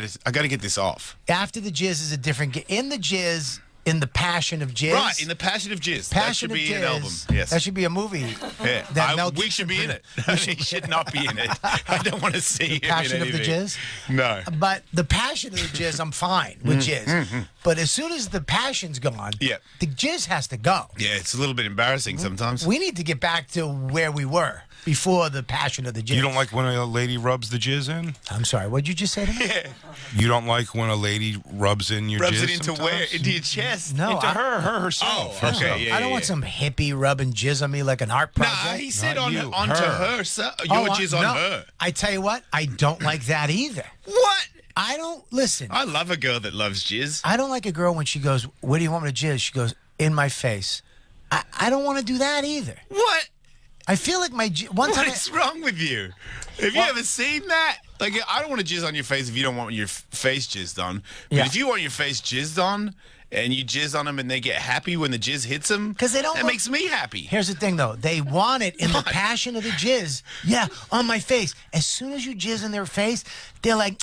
this off. After the jizz is a different game. In the jizz, in the passion of jizz. Right, in the passion of jizz. Passion that should of be jizz, an album. Yes. That should be a movie. Yeah. That Mel We Gibson should be in it. produced. He should not be in it. I don't want to see him Passion in of the anything. jizz? No. But the passion of the jizz, I'm fine with jizz. But as soon as the passion's gone, Yeah. the jizz has to go. Yeah, it's a little bit embarrassing sometimes. We need to get back to where we were before the passion of the jizz. You don't like when a lady rubs the jizz in? I'm sorry, what'd you just say to me? Yeah. You don't like when a lady rubs in your Rubs jizz it into sometimes? where? Into your chest? No, Into her herself. Oh, okay. herself. Yeah, I don't want some hippie rubbing jizz on me like an art Nah, project. he said Not on you, onto her. her. So, Oh, your jizz on no. her. I tell you what, I don't like that either. What? I don't listen. I love a girl that loves jizz. I don't like a girl when she goes, "Where do you want me to jizz?" She goes, "In my face." I don't want to do that either. What? I feel like my one time. What is wrong with you? Have you ever seen that? Like, I don't want to jizz on your face if you don't want your face jizzed on. But Yeah. if you want your face jizzed on, and you jizz on them and they get happy when the jizz hits them, 'Cause they don't that look- makes me happy. Here's the thing, though. They want it in the What? passion of the jizz. Yeah, on my face. As soon as you jizz in their face, they're like,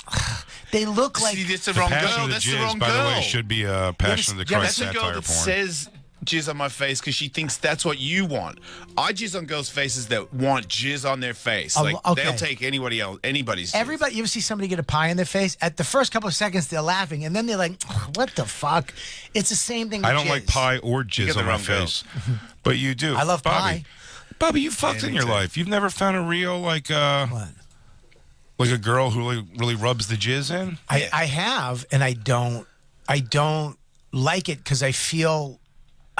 they look like. See, that's the wrong Passion girl. of the That's jizz, the wrong by girl. the way, should be a Passion of the Yeah, Christ That's a girl satire that porn. says jizz on my face because she thinks that's what you want. I jizz on girls' faces that want jizz on their face. Oh, Like okay. they'll take anybody's. Jizz. Everybody, you ever see somebody get a pie in their face? At the first couple of seconds, they're laughing, and then they're like, "What the fuck?" It's the same thing. With I don't like jizz. pie or got jizz the on my wrong girl. face. But you do. I love Bobby. pie. Bobby, you fucked Yeah, in me your too. life. You've never found a real, like a girl who really rubs the jizz in? I have, and I don't like it because I feel.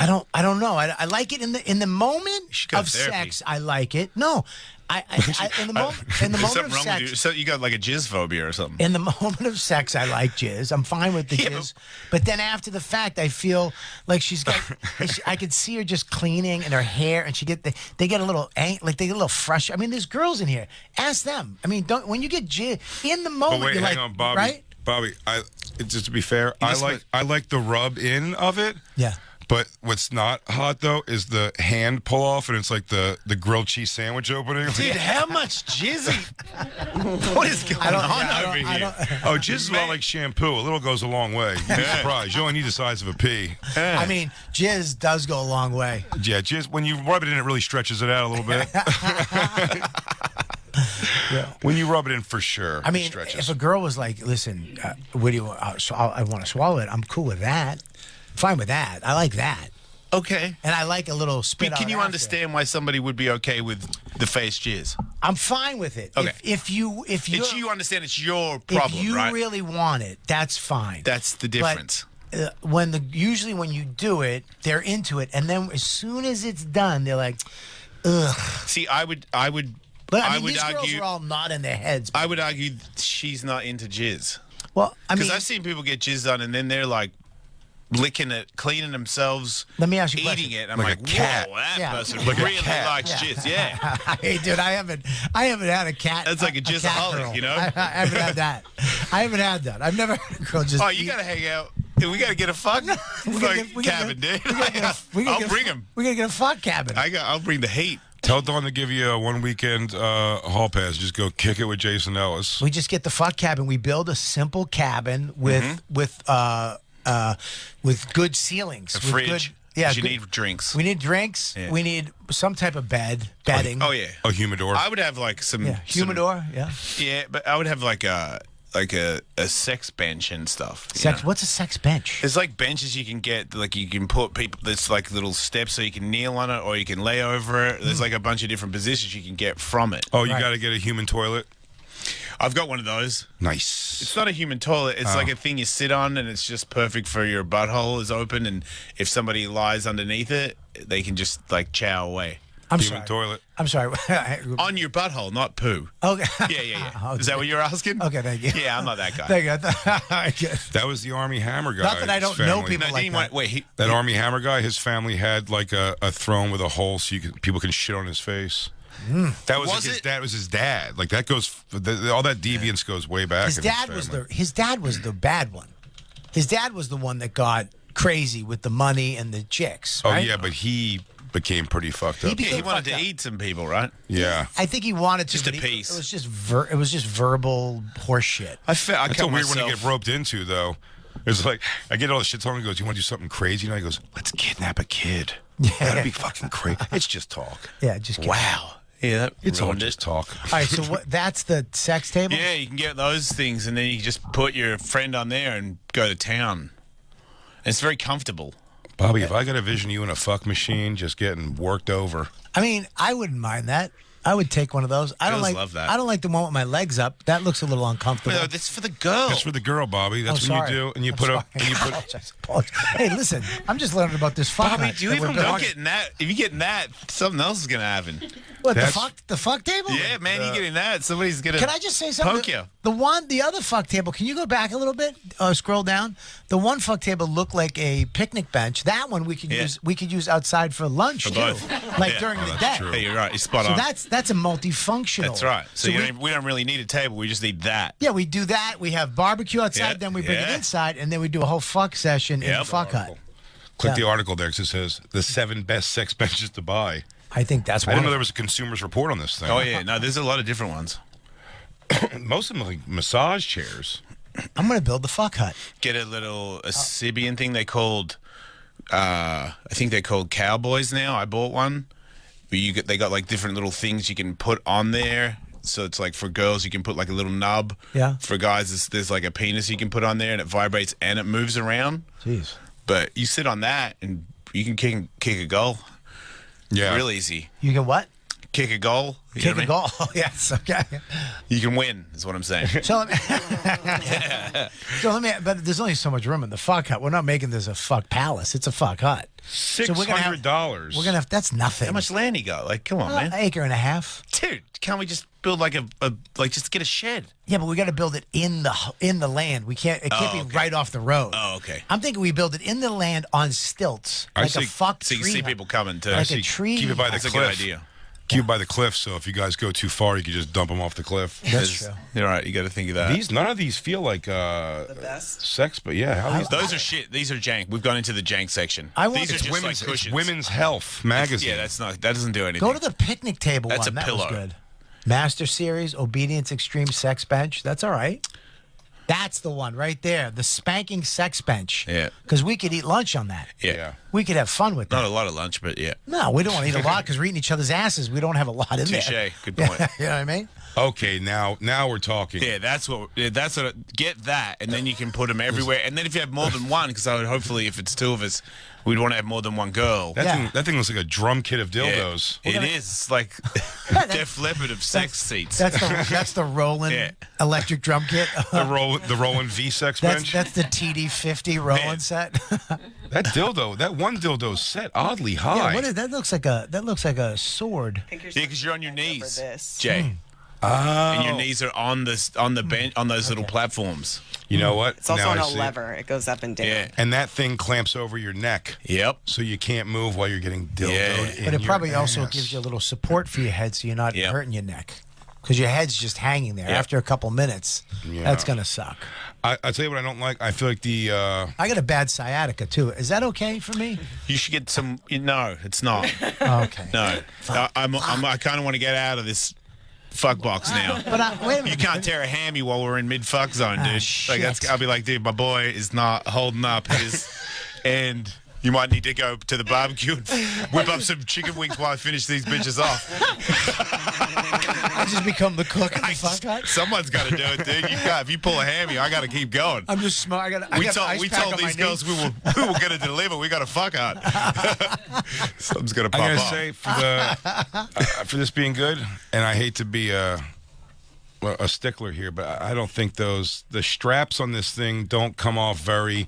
I don't know. I like it in the moment should go to of therapy. sex. I like it. No, I in the moment There's of something wrong sex. with you. So you got like a jizz phobia or something. In the moment of sex, I like jizz. I'm fine with the Yeah, jizz. But then after the fact, I feel like she's got. I could see her just cleaning and her hair, and they get a little like they get a little fresh. I mean, there's girls in here. Ask them. I mean, when you get jizz in the moment, But wait, you're hang like, on, Bobby. right? Bobby, just to be fair, I like the rub in of it. Yeah. But what's not hot though is the hand pull off, and it's like the grilled cheese sandwich opening. Dude, how much jizzy? What is going on over here? Oh, jizz is a lot like shampoo. A little goes a long way. You'd be surprised. You only need the size of a pea. I mean, jizz does go a long way. Yeah, jizz, when you rub it in, it really stretches it out a little bit. When you rub it in, for sure, I it mean, stretches. if a girl was like, "Listen, what do you want? I want to swallow it." I'm cool with that. Fine with that. I like that. Okay. And I like a little spit. But can out you after. understand why somebody would be okay with the face jizz? I'm fine with it. Okay. If you You understand it's your problem, if you right? really want it, that's fine. That's the difference. But, usually when you do it, they're into it, and then as soon as it's done, they're like, ugh. See, I would. But I mean, would these girls argue. are all nodding their heads. I would argue she's not into jizz. Well, I mean, Because I've seen people get jizz on and then they're like licking it, cleaning themselves, let me ask you a eating question. it. I'm Like like, a cat. whoa, that Yeah. person Like a really cat. likes jizz. Yeah. Hey, dude, I haven't had a cat. That's like a cat jizzaholic, girl. you know? I haven't had that. I haven't had that. I've never had a girl just. Oh, you gotta hang out. We gotta get a fuck. It's like cabin, dude. I'll bring him. We're gonna get a fuck cabin. I'll bring the heat. Tell Dawn to give you a one weekend hall pass. Just go kick it with Jason Ellis. We just get the fuck cabin. We build a simple cabin with good ceilings, A with fridge. Good, yeah, You good- need drinks. We need drinks. Yeah. We need some type of bedding. Oh yeah. A humidor. I would have like some humidor. Yeah. Yeah, but I would have like a sex bench and stuff. you Sex. know? What's a sex bench? There's like benches you can get, like you can put people. There's like little steps so you can kneel on it or you can lay over it. There's like a bunch of different positions you can get from it. Oh, you got to get a human toilet. I've got one of those. Nice. It's not a human toilet. It's like a thing you sit on, and it's just perfect for your butthole is open, and if somebody lies underneath it, they can just like chow away. I'm Human sorry. toilet. I'm sorry. On your butthole, not poo. Okay. Yeah. Is that what you're asking? Okay, thank you. Yeah, I'm not that guy. Thank you. That was the Army Hammer guy. Not that I his don't know family. people No, like didn't that. wait. That Army Hammer guy, his family had like a throne with a hole so people can shit on his face. That was, Was his it? dad. Was his dad. Like that goes. All that deviance goes way back. His in dad was family. his dad was the bad one. His dad was the one that got crazy with the money and the chicks. Oh right? yeah, but he became pretty fucked up. He wanted to eat some people, right? Yeah. I think he wanted to. Just a but piece. It was just verbal horse shit. I That's a cut weird one to myself. get roped into, though. It's like I get all the shit talking. He goes, "You want to do something crazy?" And he goes, "Let's kidnap a kid." That'd be fucking crazy. It's just talk. Yeah, just Wow. Yeah, that It's all ruined just it. talk. All right, so what? That's the sex table. Yeah, you can get those things, and then you just put your friend on there and go to town. It's very comfortable. Bobby, if I got a vision of you in a fuck machine just getting worked over. I mean, I wouldn't mind that. I would take one of those. I don't Girls like. love that. I don't like the one with my legs up. That looks a little uncomfortable. No, that's for the girl. That's for the girl, Bobby. That's Oh, what sorry. you do, and you I'm put up. sorry. And you put. Apologize. Hey, listen, I'm just learning about this fuck. Bobby, hut do you that we're even building. not getting that? If you're getting that, something else is gonna happen. What That's- the fuck table? Yeah, man, you're getting that. Somebody's gonna. Can I just say something? Poke you. The other fuck table. Can you go back a little bit? Scroll down. The one fuck table looked like a picnic bench. That one we could Yeah. use. We could use outside for lunch For too, both. like Yeah. during Oh, the that's day. true. Hey, you're right. You're spot So on. that's a multifunctional. That's right. So, we, we don't really need a table. We just need that. yeah, we do that. We have barbecue outside. Yeah, Then we bring it yeah. inside, and then we do a whole fuck session in Yep. the fuck hut. Click Yeah. the article there because it says the 7 best sex benches to buy. I think that's I one. didn't know of there was a consumer's report on this thing. Oh yeah. No, there's a lot of different ones. Most of them are like massage chairs. I'm gonna build the fuck hut. Get a little Sibian thing they called. I think they're called cowboys now. I bought one. But they got like different little things you can put on there. So it's like for girls you can put like a little nub. Yeah. For guys there's like a penis you can put on there and it vibrates and it moves around. Jeez. But you sit on that and you can kick a goal. Yeah. Real easy. You can what? Kick a goal. You know Kick what I a mean? goal. yes. Okay. You can win, is what I'm saying. So let me. But there's only so much room in the fuck hut. We're not making this a fuck palace. It's a fuck hut. So we're gonna have- $600. We're gonna have. That's nothing. How much land you got? Like, come on, man. Acre and a half. Dude, can't we just build like just get a shed? Yeah, but we got to build it in the land. We can't. It can't Oh, be okay. right off the road. Oh, okay. I'm thinking we build it in the land on stilts, I like see- a fuck So you tree see hut. people coming too. Like a tree. Keep it by the That's a cliff. good idea. Keep it by the cliff, so if you guys go too far, you can just dump them off the cliff. That's true. You're right. You got to think of that. None of these feel like The best. sex, but yeah, how these Those are shit. These are jank. We've gone into the jank section. I want- These are It's just women's, like it's cushions. women's health magazine. Yeah, that doesn't do anything. Go to the picnic table That's one. a That pillow. was good. Master Series, Obedience Extreme Sex Bench. That's all right. That's the one right there. The spanking sex bench. Yeah. Because we could eat lunch on that. Yeah. We could have fun with that. Not a lot of lunch, but yeah. No, we don't want to eat a lot because we're eating each other's asses. We don't have a lot in there. Touche. Good point. you know what I mean? Okay, now we're talking. Yeah, that's what. Get that, and then you can put them everywhere. And then if you have more than one, because I would hopefully, if it's two of us, we'd want to have more than one girl. That thing looks like a drum kit of dildos. Yeah, it is. It's like Def Leppard of sex seats. That's the Roland Yeah. electric drum kit. The Roland V sex bench. That's the TD50 Roland Man. set. That dildo, that one dildo set oddly high. Yeah, what is that? Looks like a sword. I think you're Yeah, because you're on your knees, this. Jay, Oh. and your knees are on the bench on those little platforms. You know what? It's also Now on I a see it. lever. It goes up and down. Yeah. And that thing clamps over your neck. Yep. So you can't move while you're getting dildoed Yeah. in But it your probably also ass. gives you a little support for your head so you're not Yep. hurting your neck. Because your head's just hanging there. Yep. After a couple minutes, Yeah. that's going to suck. I tell you what I don't like. I feel like the I got a bad sciatica, too. Is that okay for me? You should get some. No, it's not. Okay. No, I kind of want to get out of this fuck box now. But wait a minute. You can't tear a hammy while we're in mid fuck zone, dude. Like shit. I'll be like, dude, my boy is not holding up his, and you might need to go to the barbecue and whip up some chicken wings while I finish these bitches off. I just become the cook in the fuck hut? Someone's got to do it, dude. If you pull a hammy, I got to keep going. I'm just smart. We told these girls we were going to deliver. We got a fuck hut. Something's going to pop I gotta off. say for this being good, and I hate to be a stickler here, but I don't think the straps on this thing don't come off very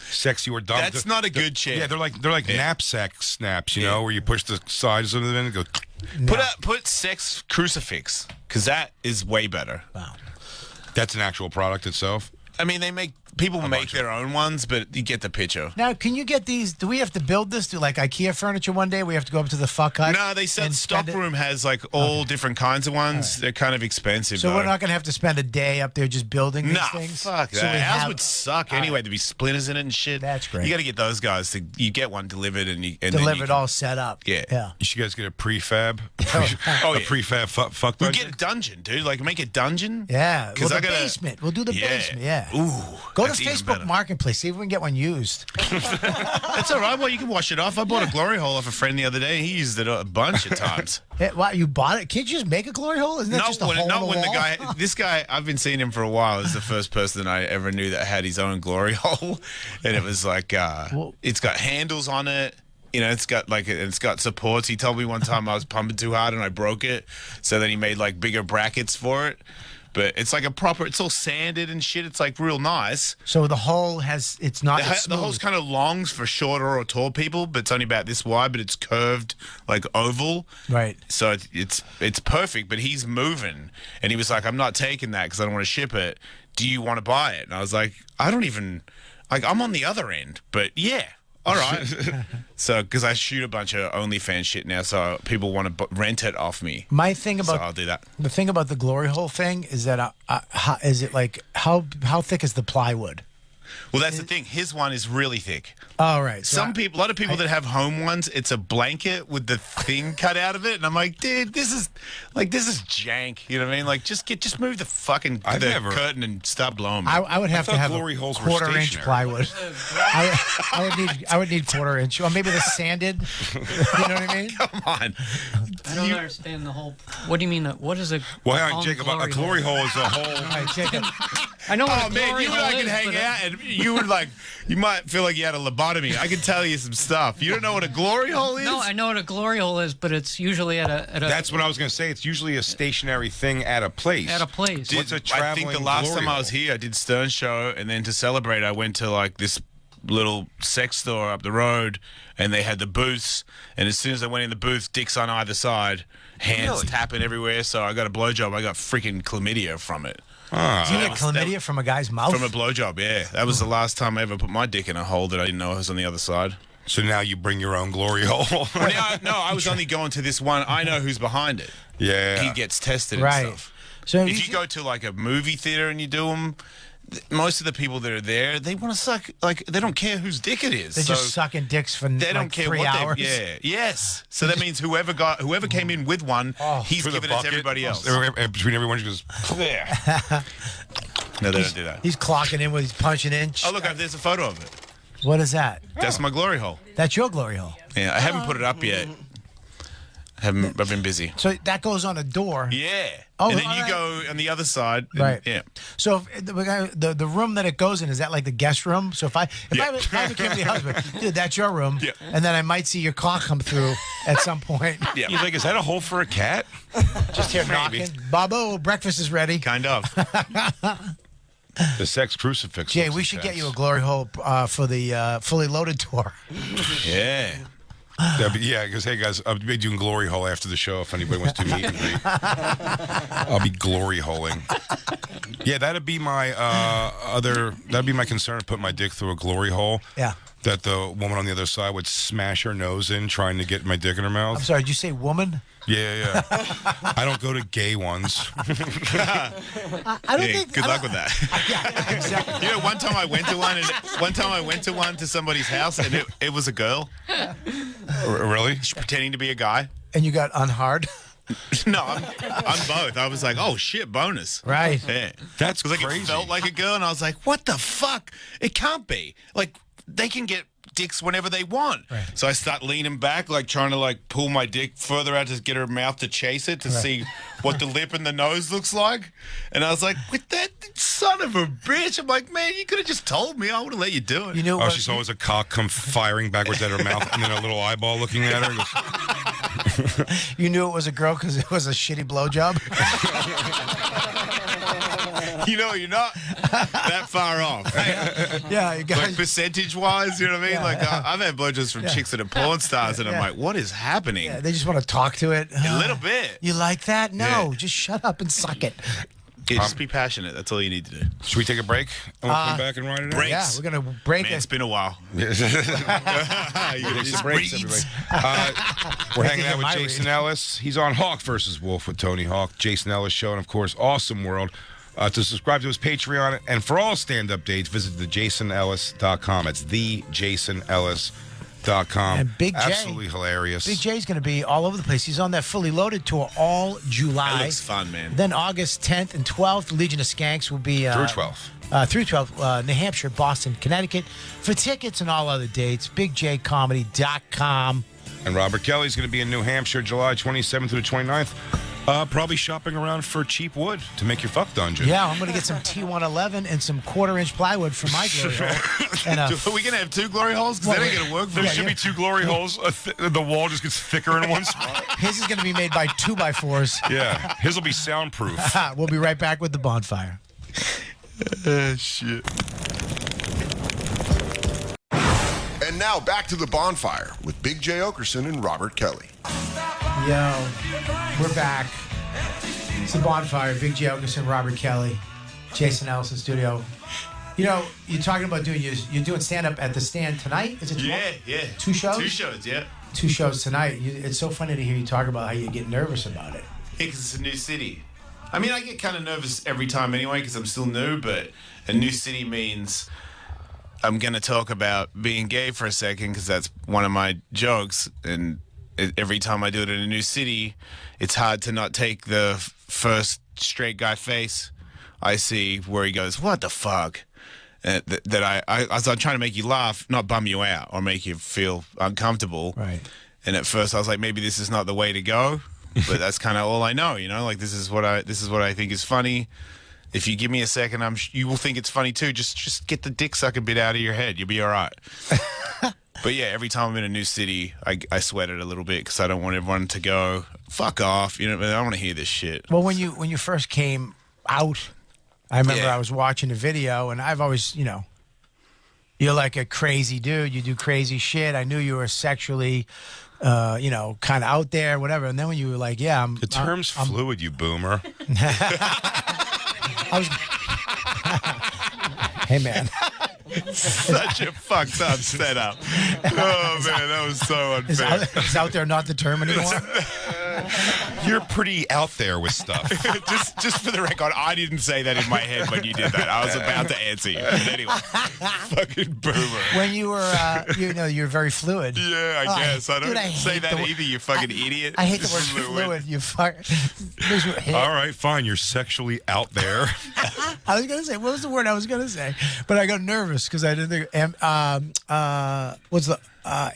sexy or dumb. That's not a good chair. Yeah, they're like knapsack snaps, you know, where you push the sides of them in and go. Put sex crucifix, because that is way better. Wow. That's an actual product itself. I mean, they make people make their own ones, but you get the picture. Now, can you get these? Do we have to build this? Do like IKEA furniture one day? We have to go up to the fuck hut? No, they said and stock spend it? room has like all different kinds of ones. They're kind of expensive. So though. we're not going to have to spend a day up there just building these Nah, things? fuck So that. we Ours have- would suck anyway. There'd be splinters in it and shit. That's great. You got to get those guys to. You get one delivered and you and then Delivered you can- all set up. Yeah. Yeah. You should guys get a prefab. Oh, a yeah. prefab fuck We dungeon? get a dungeon, dude. Like make a dungeon. Yeah. Well, the I gotta- basement. We'll do the basement. Yeah. Ooh. Go to that's even Facebook better. Marketplace. See if we can get one used. That's all right. Well, you can wash it off. I bought a glory hole off a friend the other day. He used it a bunch of times. Wow, you bought it? Can't you just make a glory hole? Isn't that just a hole in the when the wall? guy. This guy, I've been seeing him for a while. Is the first person I ever knew that had his own glory hole, and it was like it's got handles on it. You know, it's got supports. He told me one time I was pumping too hard and I broke it, so then he made like bigger brackets for it. But it's like it's all sanded and shit. It's like real nice. So the hole it's not it's The hole's kind of long for shorter or tall people, but it's only about this wide, but it's curved like oval. Right. So it's perfect, but he's moving. And he was like, I'm not taking that because I don't want to ship it. Do you want to buy it? And I was like, I don't even, like, I'm on the other end, but yeah. All right. So, because I shoot a bunch of OnlyFans shit now, so people want to rent it off me. My thing about so I'll do that. The thing about the glory hole thing is that is it like how thick is the plywood? Well, that's the thing. His one is really thick. All right. So A lot of people that have home ones, it's a blanket with the thing cut out of it, and I'm like, dude, this is jank. You know what I mean? Like, just move the fucking curtain and stop blowing me. I would have to have glory a holes were quarter-inch stationary. plywood. I would need quarter-inch, or maybe the sanded. You know what I mean? Come on. I don't understand the whole. What do you mean? What is a? Well, hang on, Jacob. A glory hole is a hole. All right, Jacob. I know what Oh a man, glory you and I hole could is, hang but out, and you would like, you might feel like you had a lobotomy. I can tell you some stuff. You don't know what a glory hole is? No, I know what a glory hole is, but it's usually at a. That's what I was going to say. It's usually a stationary thing at a place. At a place. What's a I traveling think the last glory time I was hole? here, I did Stern show, and then to celebrate, I went to like this little sex store up the road, and they had the booths. And as soon as I went in the booth, dicks on either side, hands tapping everywhere. So I got a blowjob. I got freaking chlamydia from it. Did you get chlamydia from a guy's mouth? From a blowjob, yeah. That was the last time I ever put my dick in a hole that I didn't know was on the other side. So now you bring your own glory hole. Well, no, I was only going to this one. I know who's behind it. Yeah. He gets tested Right. and stuff. So If you go to like a movie theater and you do them, most of the people that are there, they want to suck. Like they don't care whose dick it is. They're So just sucking dicks for They like don't care 3 what hours. Yes. So that means whoever came in with one, he's For the giving it to bucket. everybody else. Between everyone, she goes, there. No, they don't do that. He's clocking in with he's punching in. Oh look, there's a photo of it. What is that? That's my glory hole. That's your glory hole. Yeah, I haven't put it up yet. I've been busy. So that goes on a door. Yeah. Oh, and then all you right. go on the other side. and- Right. Yeah. So if the room that it goes in, is that like the guest room? So if I became the husband, dude, that's your room. Yeah. And then I might see your cock come through at some point. Yeah. He's like, is that a hole for a cat? Just here knocking. Babo, breakfast is ready. Kind of. The sex crucifix. Jay, looks we should get intense. you a glory hole for the fully loaded tour. Yeah. Yeah, because hey guys, I'll be doing glory hole after the show if anybody wants to meet and greet. I'll be glory holing. Yeah, that'd be my that'd be my concern, put my dick through a glory hole. Yeah. That the woman on the other side would smash her nose in trying to get my dick in her mouth. I'm sorry, did you say woman? Yeah. I don't go to gay ones. I don't think. Good luck with that. Yeah, exactly. You know, one time I went to one to somebody's house, and it was a girl Really? pretending to be a guy. And you got unhard. No, I'm both. I was like, oh shit, bonus. Right. Yeah. That's 'Cause, like, crazy. it felt like a girl, and I was like, what the fuck? It can't be. Like, they can get dicks whenever they want. Right. So I start leaning back, like trying to like pull my dick further out to get her mouth to chase it to see what the lip and the nose looks like. And I was like, with that son of a bitch. I'm like, man, you could have just told me. I would have let you do it. You know Oh, what? she saw as a cock come firing backwards at her mouth and then a little eyeball looking at her. Goes, You knew it was a girl because it was a shitty blowjob. You know, you're not that far off. Yeah, you guys. Like percentage-wise, you know what I mean? Yeah, like yeah. I've had blowjobs from chicks that are porn stars, and I'm Yeah. like, what is happening? Yeah, they just want to talk to it. A little bit. You like that? No, Yeah. just shut up and suck it. Yeah, just be passionate. That's all you need to do. Should we take a break and we'll come back and ride it out? Breaks. Yeah, we're gonna break Man, it. it's been a while. You Take some breaks, everybody. We're hanging out with Jason Ellis. He's on Hawk versus Wolf with Tony Hawk. Jason Ellis Show, and of course, Awesome World. To subscribe to his Patreon and for all stand-up dates, visit thejasonellis.com. It's thejasonellis.com. And Big J, absolutely hilarious. Big J's going to be all over the place. He's on that Fully Loaded tour all July. That looks fun, man. Then August 10th and 12th, Legion of Skanks will be through 12th. Through 12th, New Hampshire, Boston, Connecticut. For tickets and all other dates, bigjcomedy.com. And Robert Kelly's going to be in New Hampshire, July 27th through the 29th. Probably shopping around for cheap wood to make your fuck dungeon. Yeah, I'm going to get some T111 and some quarter-inch plywood for my glory hole. And Are we going to have 2 glory holes? Because that ain't going to work. There should be 2 glory holes. The wall just gets thicker in one spot. His is going to be made by 2x4s. Yeah, his will be soundproof. We'll be right back with the bonfire. Shit. And now back to the bonfire with Big J. Okerson and Robert Kelly. Yo, we're back. It's the bonfire. Big J. Okerson, Robert Kelly, Jason Ellis in studio. You know, you're talking about you're doing stand-up at the Stand tonight? Is it tomorrow? Yeah. 2 shows? 2 shows, yeah. 2 shows tonight. It's so funny to hear you talk about how you get nervous about it. Yeah, because it's a new city. I mean, I get kind of nervous every time anyway because I'm still new, but a new city means I'm going to talk about being gay for a second because that's one of my jokes. And every time I do it in a new city, it's hard to not take the first straight guy face I see where he goes, what the fuck? That I'm trying to make you laugh, not bum you out or make you feel uncomfortable. Right. And at first I was like, maybe this is not the way to go. But that's kind of all I know, you know. Like this is what I think is funny. If you give me a second, you will think it's funny too. Just get the dick sucking bit out of your head. You'll be all right. But yeah, every time I'm in a new city, I sweat it a little bit because I don't want everyone to go fuck off. You know, I don't want to hear this shit. Well, when you first came out, I remember I was watching the video, and I've always, you're like a crazy dude. You do crazy shit. I knew you were sexually. Kind of out there, whatever. And then when you were like, yeah, the term's fluid, you boomer. Hey, man. Such a fucked up setup. Oh, man, that was so unfair. Is out there not the term anymore? You're pretty out there with stuff. just for the record, I didn't say that in my head when you did that. I was about to answer you. But anyway, fucking boomer. When you were, you're very fluid. Yeah, I guess. I don't say that either, you fucking idiot. I hate the word fluid. You fuck. All right, fine. You're sexually out there. I was going to say, what was the word I was going to say? But I got nervous because I didn't think, what's the,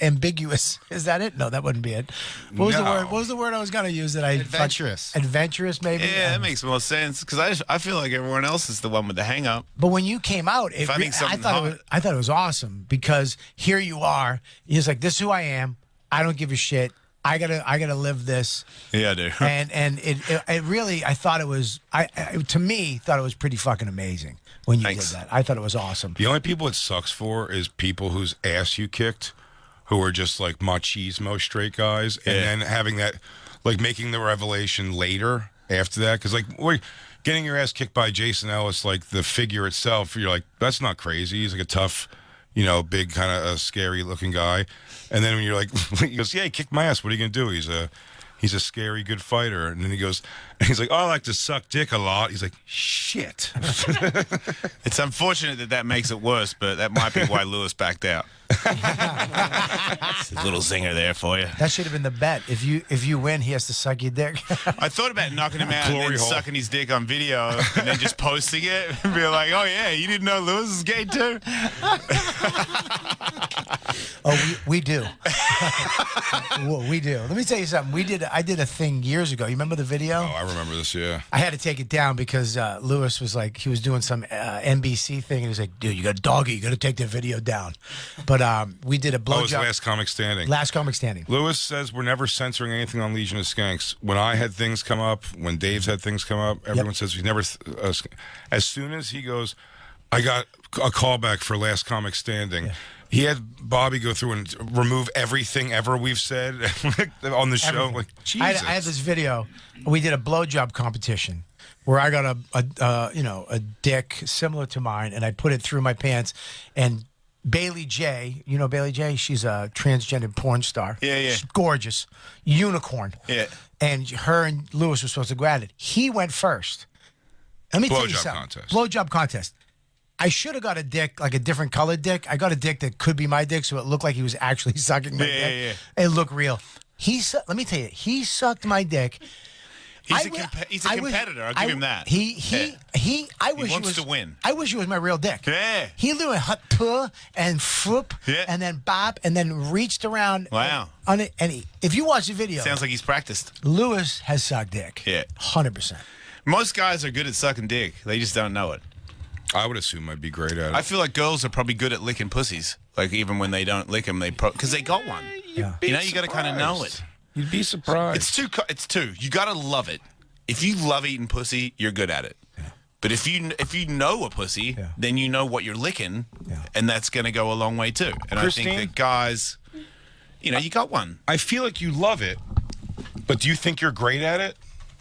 ambiguous. Is that it? No, that wouldn't be it. What was the word? What was the word I was going to use that I... Adventurous. Adventurous, maybe? Yeah, that makes more sense because I feel like everyone else is the one with the hang up. But when you came out, I thought it was awesome because here you are. He's like, this is who I am. I don't give a shit. I gotta live this. Yeah, I do. and it really, I thought it was, to me, thought it was pretty fucking amazing when you did that. I thought it was awesome. The only people it sucks for is people whose ass you kicked, who are just like machismo straight guys, and then having that, like making the revelation later after that, because like getting your ass kicked by Jason Ellis, like the figure itself, you're like, that's not crazy. He's like a tough, big kind of a scary looking guy. And then when you're like, he goes, yeah, he kicked my ass. What are you gonna do? He's a scary good fighter. And then he's like, oh, I like to suck dick a lot. He's like, shit. It's unfortunate that makes it worse, but that might be why Lewis backed out. It's a little zinger there for you. That should have been the bet. If you win, he has to suck your dick. I thought about knocking him out and then sucking his dick on video and then just posting it and be like, oh yeah, you didn't know Lewis is gay too? Oh, we do. Well, we do. Let me tell you something. I did a thing years ago. You remember the video? Oh, I remember this, yeah. I had to take it down because Lewis was like, he was doing some NBC thing, and he was like, dude, you got a doggy. You got to take the video down. But we did a blowjob. Oh, it was Last Comic Standing. Last Comic Standing. Lewis says we're never censoring anything on Legion of Skanks. When I had things come up, when Dave's had things come up, everyone says we never... as soon as he goes, I got a callback for Last Comic Standing. Yeah. He had Bobby go through and remove everything ever we've said on the show. Everything. Like, Jesus. I had this video. We did a blowjob competition, where I got a dick similar to mine, and I put it through my pants, and Bailey J, you know Bailey J? She's a transgender porn star. Yeah. She's gorgeous. Unicorn. Yeah. And her and Lewis were supposed to go at it. He went first. Let me tell you Blowjob something. contest. Blowjob contest. I should have got a dick, like a different colored dick. I got a dick that could be my dick, so it looked like he was actually sucking my dick. Yeah. It looked real. Let me tell you, he sucked my dick. He's a competitor. I'll give him that. I wish he wants to win. I wish he was my real dick. Yeah. He literally hut puh and floop and then bop and then reached around. Wow. If you watch the video, Sounds like he's practiced. Lewis has sucked dick. Yeah. 100%. Most guys are good at sucking dick. They just don't know it. I would assume I'd be great at it. I feel like girls are probably good at licking pussies. Like even when they don't lick them, because they got one. Yeah. You know, you got to kind of know it. You'd be surprised. It's two. You got to love it. If you love eating pussy, you're good at it. Yeah. But if you know a pussy, then you know what you're licking, and that's going to go a long way too. And Christine? I think that guys, you got one. I feel like you love it, but do you think you're great at it?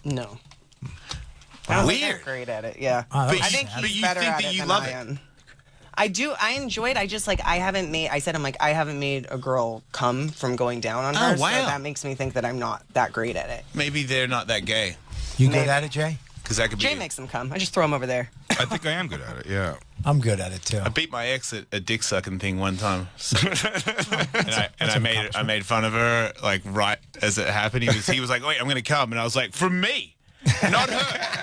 No. I don't think Weird. I'm great at it. Yeah. But I think he's better at it than I am. I do. I enjoy it. I just I haven't made a girl come from going down on her. Oh, wow. So that makes me think that I'm not that great at it. Maybe they're not that gay. You good at it, Jay? Because that could be. Jay makes them come. I just throw them over there. I think I am good at it. Yeah. I'm good at it too. I beat my ex at a dick sucking thing one time, and I made fun of her like right as it happened. He was like, "Wait, I'm gonna come," and I was like, "From me, not her."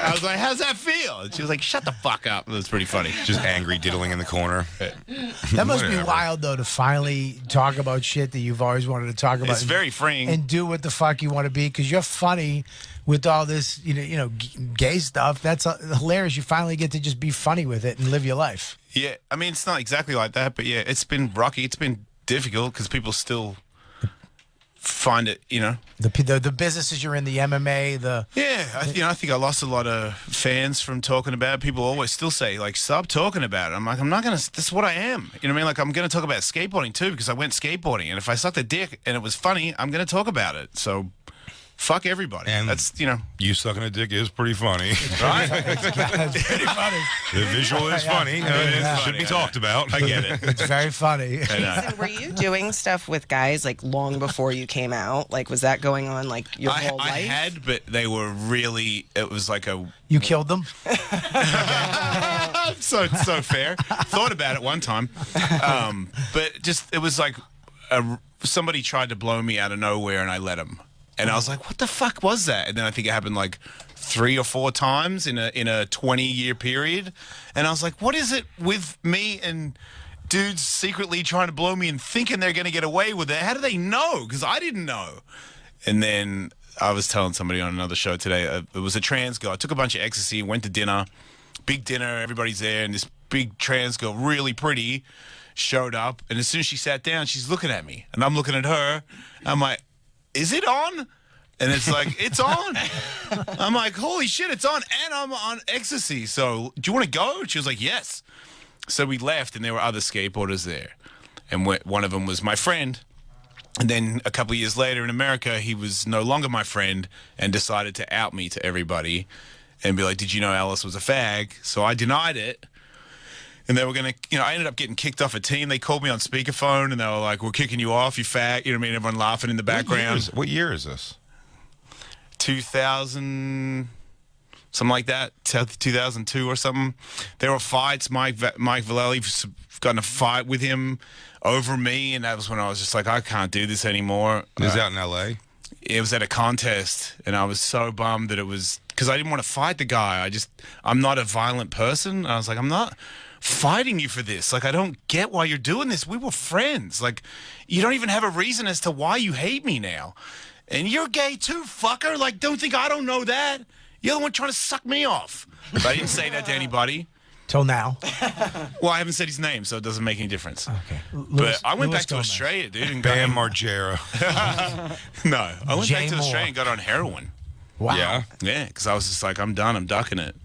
I was like, "How's that feel?" And she was like, "Shut the fuck up." It was pretty funny. Just angry diddling in the corner. That must be Whatever. wild though to finally talk about shit that you've always wanted to talk about. It's very freeing. And do what the fuck you want to be because you're funny with all this, gay stuff. That's hilarious. You finally get to just be funny with it and live your life. Yeah, I mean, it's not exactly like that, but yeah, it's been rocky. It's been difficult because people still find it, The businesses you're in, the MMA, I think I lost a lot of fans from talking about it. People always still say, like, stop talking about it. I'm like, I'm not going to, this is what I am. You know what I mean? Like, I'm going to talk about skateboarding too because I went skateboarding. And if I sucked a dick and it was funny, I'm going to talk about it. So, fuck everybody. And that's, you sucking a dick is pretty funny. Right? It's pretty funny. The visual is funny. It should be talked about. I get it. It's very funny. Listen, were you doing stuff with guys like long before you came out? Like, was that going on like your whole life? I had, but they were really, it was like a... You killed them? so fair. Thought about it one time. But just, it was like somebody tried to blow me out of nowhere and I let him. And I was like, what the fuck was that? And then I think it happened like 3 or 4 times in a 20-year period. And I was like, what is it with me and dudes secretly trying to blow me and thinking they're going to get away with it? How do they know? Because I didn't know. And then I was telling somebody on another show today, it was a trans girl. I took a bunch of ecstasy, went to dinner, big dinner, everybody's there, and this big trans girl, really pretty, showed up. And as soon as she sat down, she's looking at me. And I'm looking at her. I'm like, is it on? And it's like, it's on. I'm like, holy shit, it's on. And I'm on ecstasy. So do you want to go? She was like, yes. So we left, and there were other skateboarders there. And one of them was my friend. And then a couple of years later in America, he was no longer my friend and decided to out me to everybody and be like, did you know Alice was a fag? So I denied it. And they were going to, I ended up getting kicked off a team. They called me on speakerphone, and they were like, we're kicking you off, you fag. You know what I mean? Everyone laughing in the background. What year is this? 2000, something like that, 2002 or something. There were fights. Mike Vallely got in a fight with him over me, and that was when I was just like, I can't do this anymore. It was out in L.A.? It was at a contest, and I was so bummed that it was, because I didn't want to fight the guy. I'm not a violent person. I was like, I'm not fighting you for this. Like, I don't get why you're doing this. We were friends. Like, you don't even have a reason as to why you hate me now. And you're gay too, fucker. Like, don't think I don't know that. You're the one trying to suck me off. But I didn't say that to anybody. Till now. Well, I haven't said his name, so it doesn't make any difference. Okay. But I went back to Australia, dude. And Bam Margera. No, I went back to Moore. Australia and got on heroin. Wow. Yeah. Yeah, because I was just like, I'm done. I'm ducking it.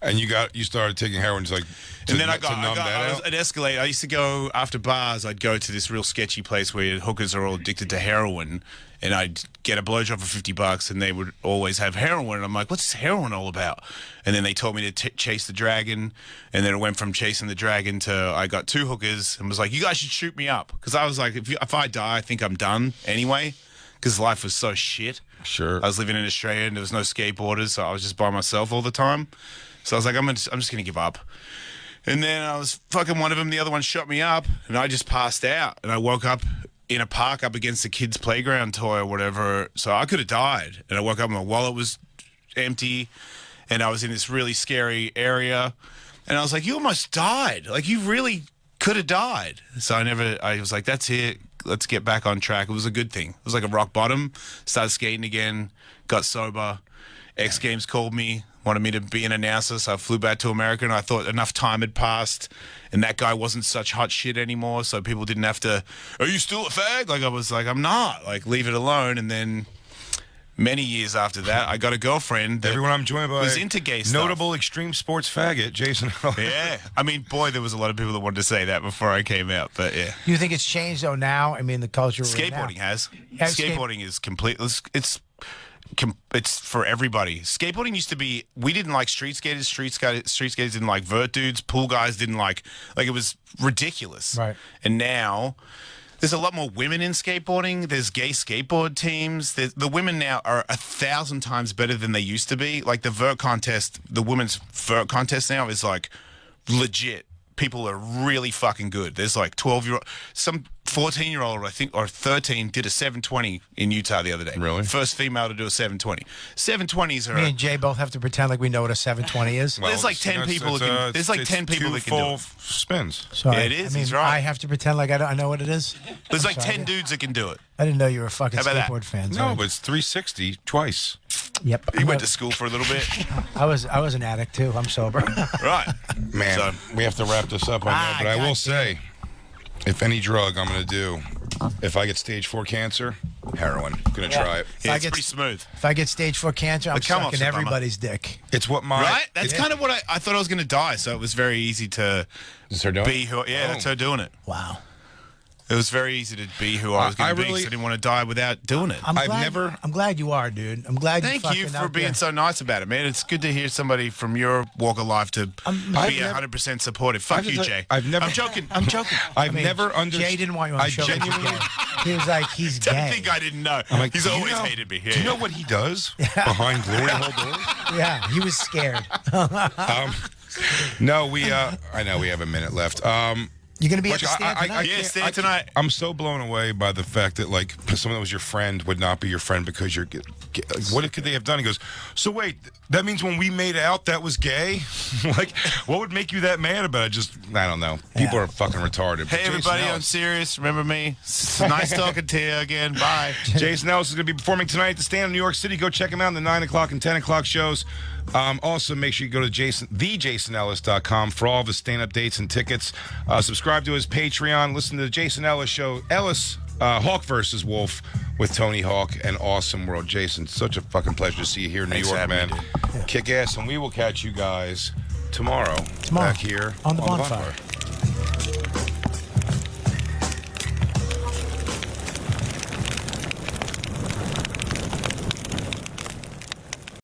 And you started taking heroin just like And then I out? was at Escalade. I used to go after bars. I'd go to this real sketchy place where hookers are all addicted to heroin, and I'd get a blowjob for $50, and they would always have heroin. And I'm like, "What's this heroin all about?" And then they told me to chase the dragon, and then it went from chasing the dragon to I got 2 hookers, and was like, "You guys should shoot me up," because I was like, if I die, I think I'm done anyway, because life was so shit. Sure. I was living in Australia, and there was no skateboarders, so I was just by myself all the time. So I was like, I'm just gonna give up. And then I was fucking one of them. The other one shot me up, and I just passed out. And I woke up in a park up against the kids' playground toy or whatever. So I could have died. And I woke up, and my wallet was empty, and I was in this really scary area. And I was like, "You almost died. Like you really could have died." So I was like, "That's it. Let's get back on track." It was a good thing. It was like a rock bottom. Started skating again. Got sober. X Games called me. Wanted me to be an announcer, so I flew back to America, and I thought enough time had passed, and that guy wasn't such hot shit anymore, so people didn't have to, "Are you still a fag?" Like, I was like, "I'm not." Like, leave it alone. And then many years after that, I got a girlfriend that Everyone I'm joined by was into gay stuff. notable extreme sports faggot, Jason Ellis. Yeah. I mean, boy, there was a lot of people that wanted to say that before I came out, but yeah. You think it's changed though now? I mean, the culture. we're in now. Skateboarding has. Yeah, Skateboarding is complete. It's for everybody. Skateboarding used to be. We didn't like street skaters. Street skaters didn't like vert dudes. Pool guys didn't like it was ridiculous. Right. And now there's a lot more women in skateboarding. There's gay skateboard teams. The women now are 1,000 times better than they used to be. Like the vert contest, the women's vert contest now is like legit. People are really fucking good. There's like 12-year-old, some 14-year-old, I think, or 13 did a 720 in Utah the other day. Really? First female to do a 720. 720s are. Me and Jay both have to pretend like we know what a 720 is. Well, there's like 10 people. There's like 10 people that can do it. Spins. So Yeah, it is. I mean, He's right. I have to pretend like I know what it is. There's like Sorry. 10 dudes that can do it. I didn't know you were a fucking How about skateboard that? fan. No, Sorry. but it's 360 twice. Yep. He went to school for a little bit. I was an addict too. I'm sober. Right. Man, So- we have to wrap this up on that, but I will say, if any drug I'm going to do, if I get stage 4 cancer, heroin. Going to try it. Yeah, I it's get- pretty smooth. If I get stage 4 cancer, I'm The come-off's sucking a bummer. everybody's dick. It's what my... Right? That's kind of what I thought I was going to die, so it was very easy to Is her doing be who. Yeah, that's her doing it. Wow. It was very easy to be who I was going I to be, really- 'cause I didn't want to die without doing it. I'm glad you are, dude. I'm glad Thank you fucking for out being there. so nice about it, man. It's good to hear somebody from your walk of life to be I've never- 100% supportive. Fuck you, Jay. I've never... I'm joking. I'm joking. I've never understood... Jay didn't want you on the show. 'cause he's genuinely... gay. He was like, he's Don't gay. think I didn't know. I'm like, He's do you always know- hated me. Yeah, Do you know yeah. what he does behind glory hole doors? Yeah, he was scared. No, I know we have a minute left. You're gonna be at Which the stand tonight? Yeah, stand tonight. I'm so blown away by the fact that like someone that was your friend would not be your friend because you're. What could they have done? He goes, so wait, that means when we made out, that was gay? Like, what would make you that mad about it? I don't know. People are fucking retarded. But Hey, Jason everybody, I'm Ellis- serious. Remember me. It's nice talking to you again. Bye. Jason Ellis is going to be performing tonight at the Stand in New York City. Go check him out in the 9 o'clock and 10 o'clock shows. Also, make sure you go to thejasonellis.com for all of his stand-up dates and tickets. Subscribe to his Patreon. Listen to the Jason Ellis Show. Ellis, Hawk versus Wolf with Tony Hawk and Awesome World. Jason, such a fucking pleasure to see you here in Thanks New for York, having man. me, Kick ass, and we will catch you guys tomorrow. Tomorrow Back here on the Bonfire.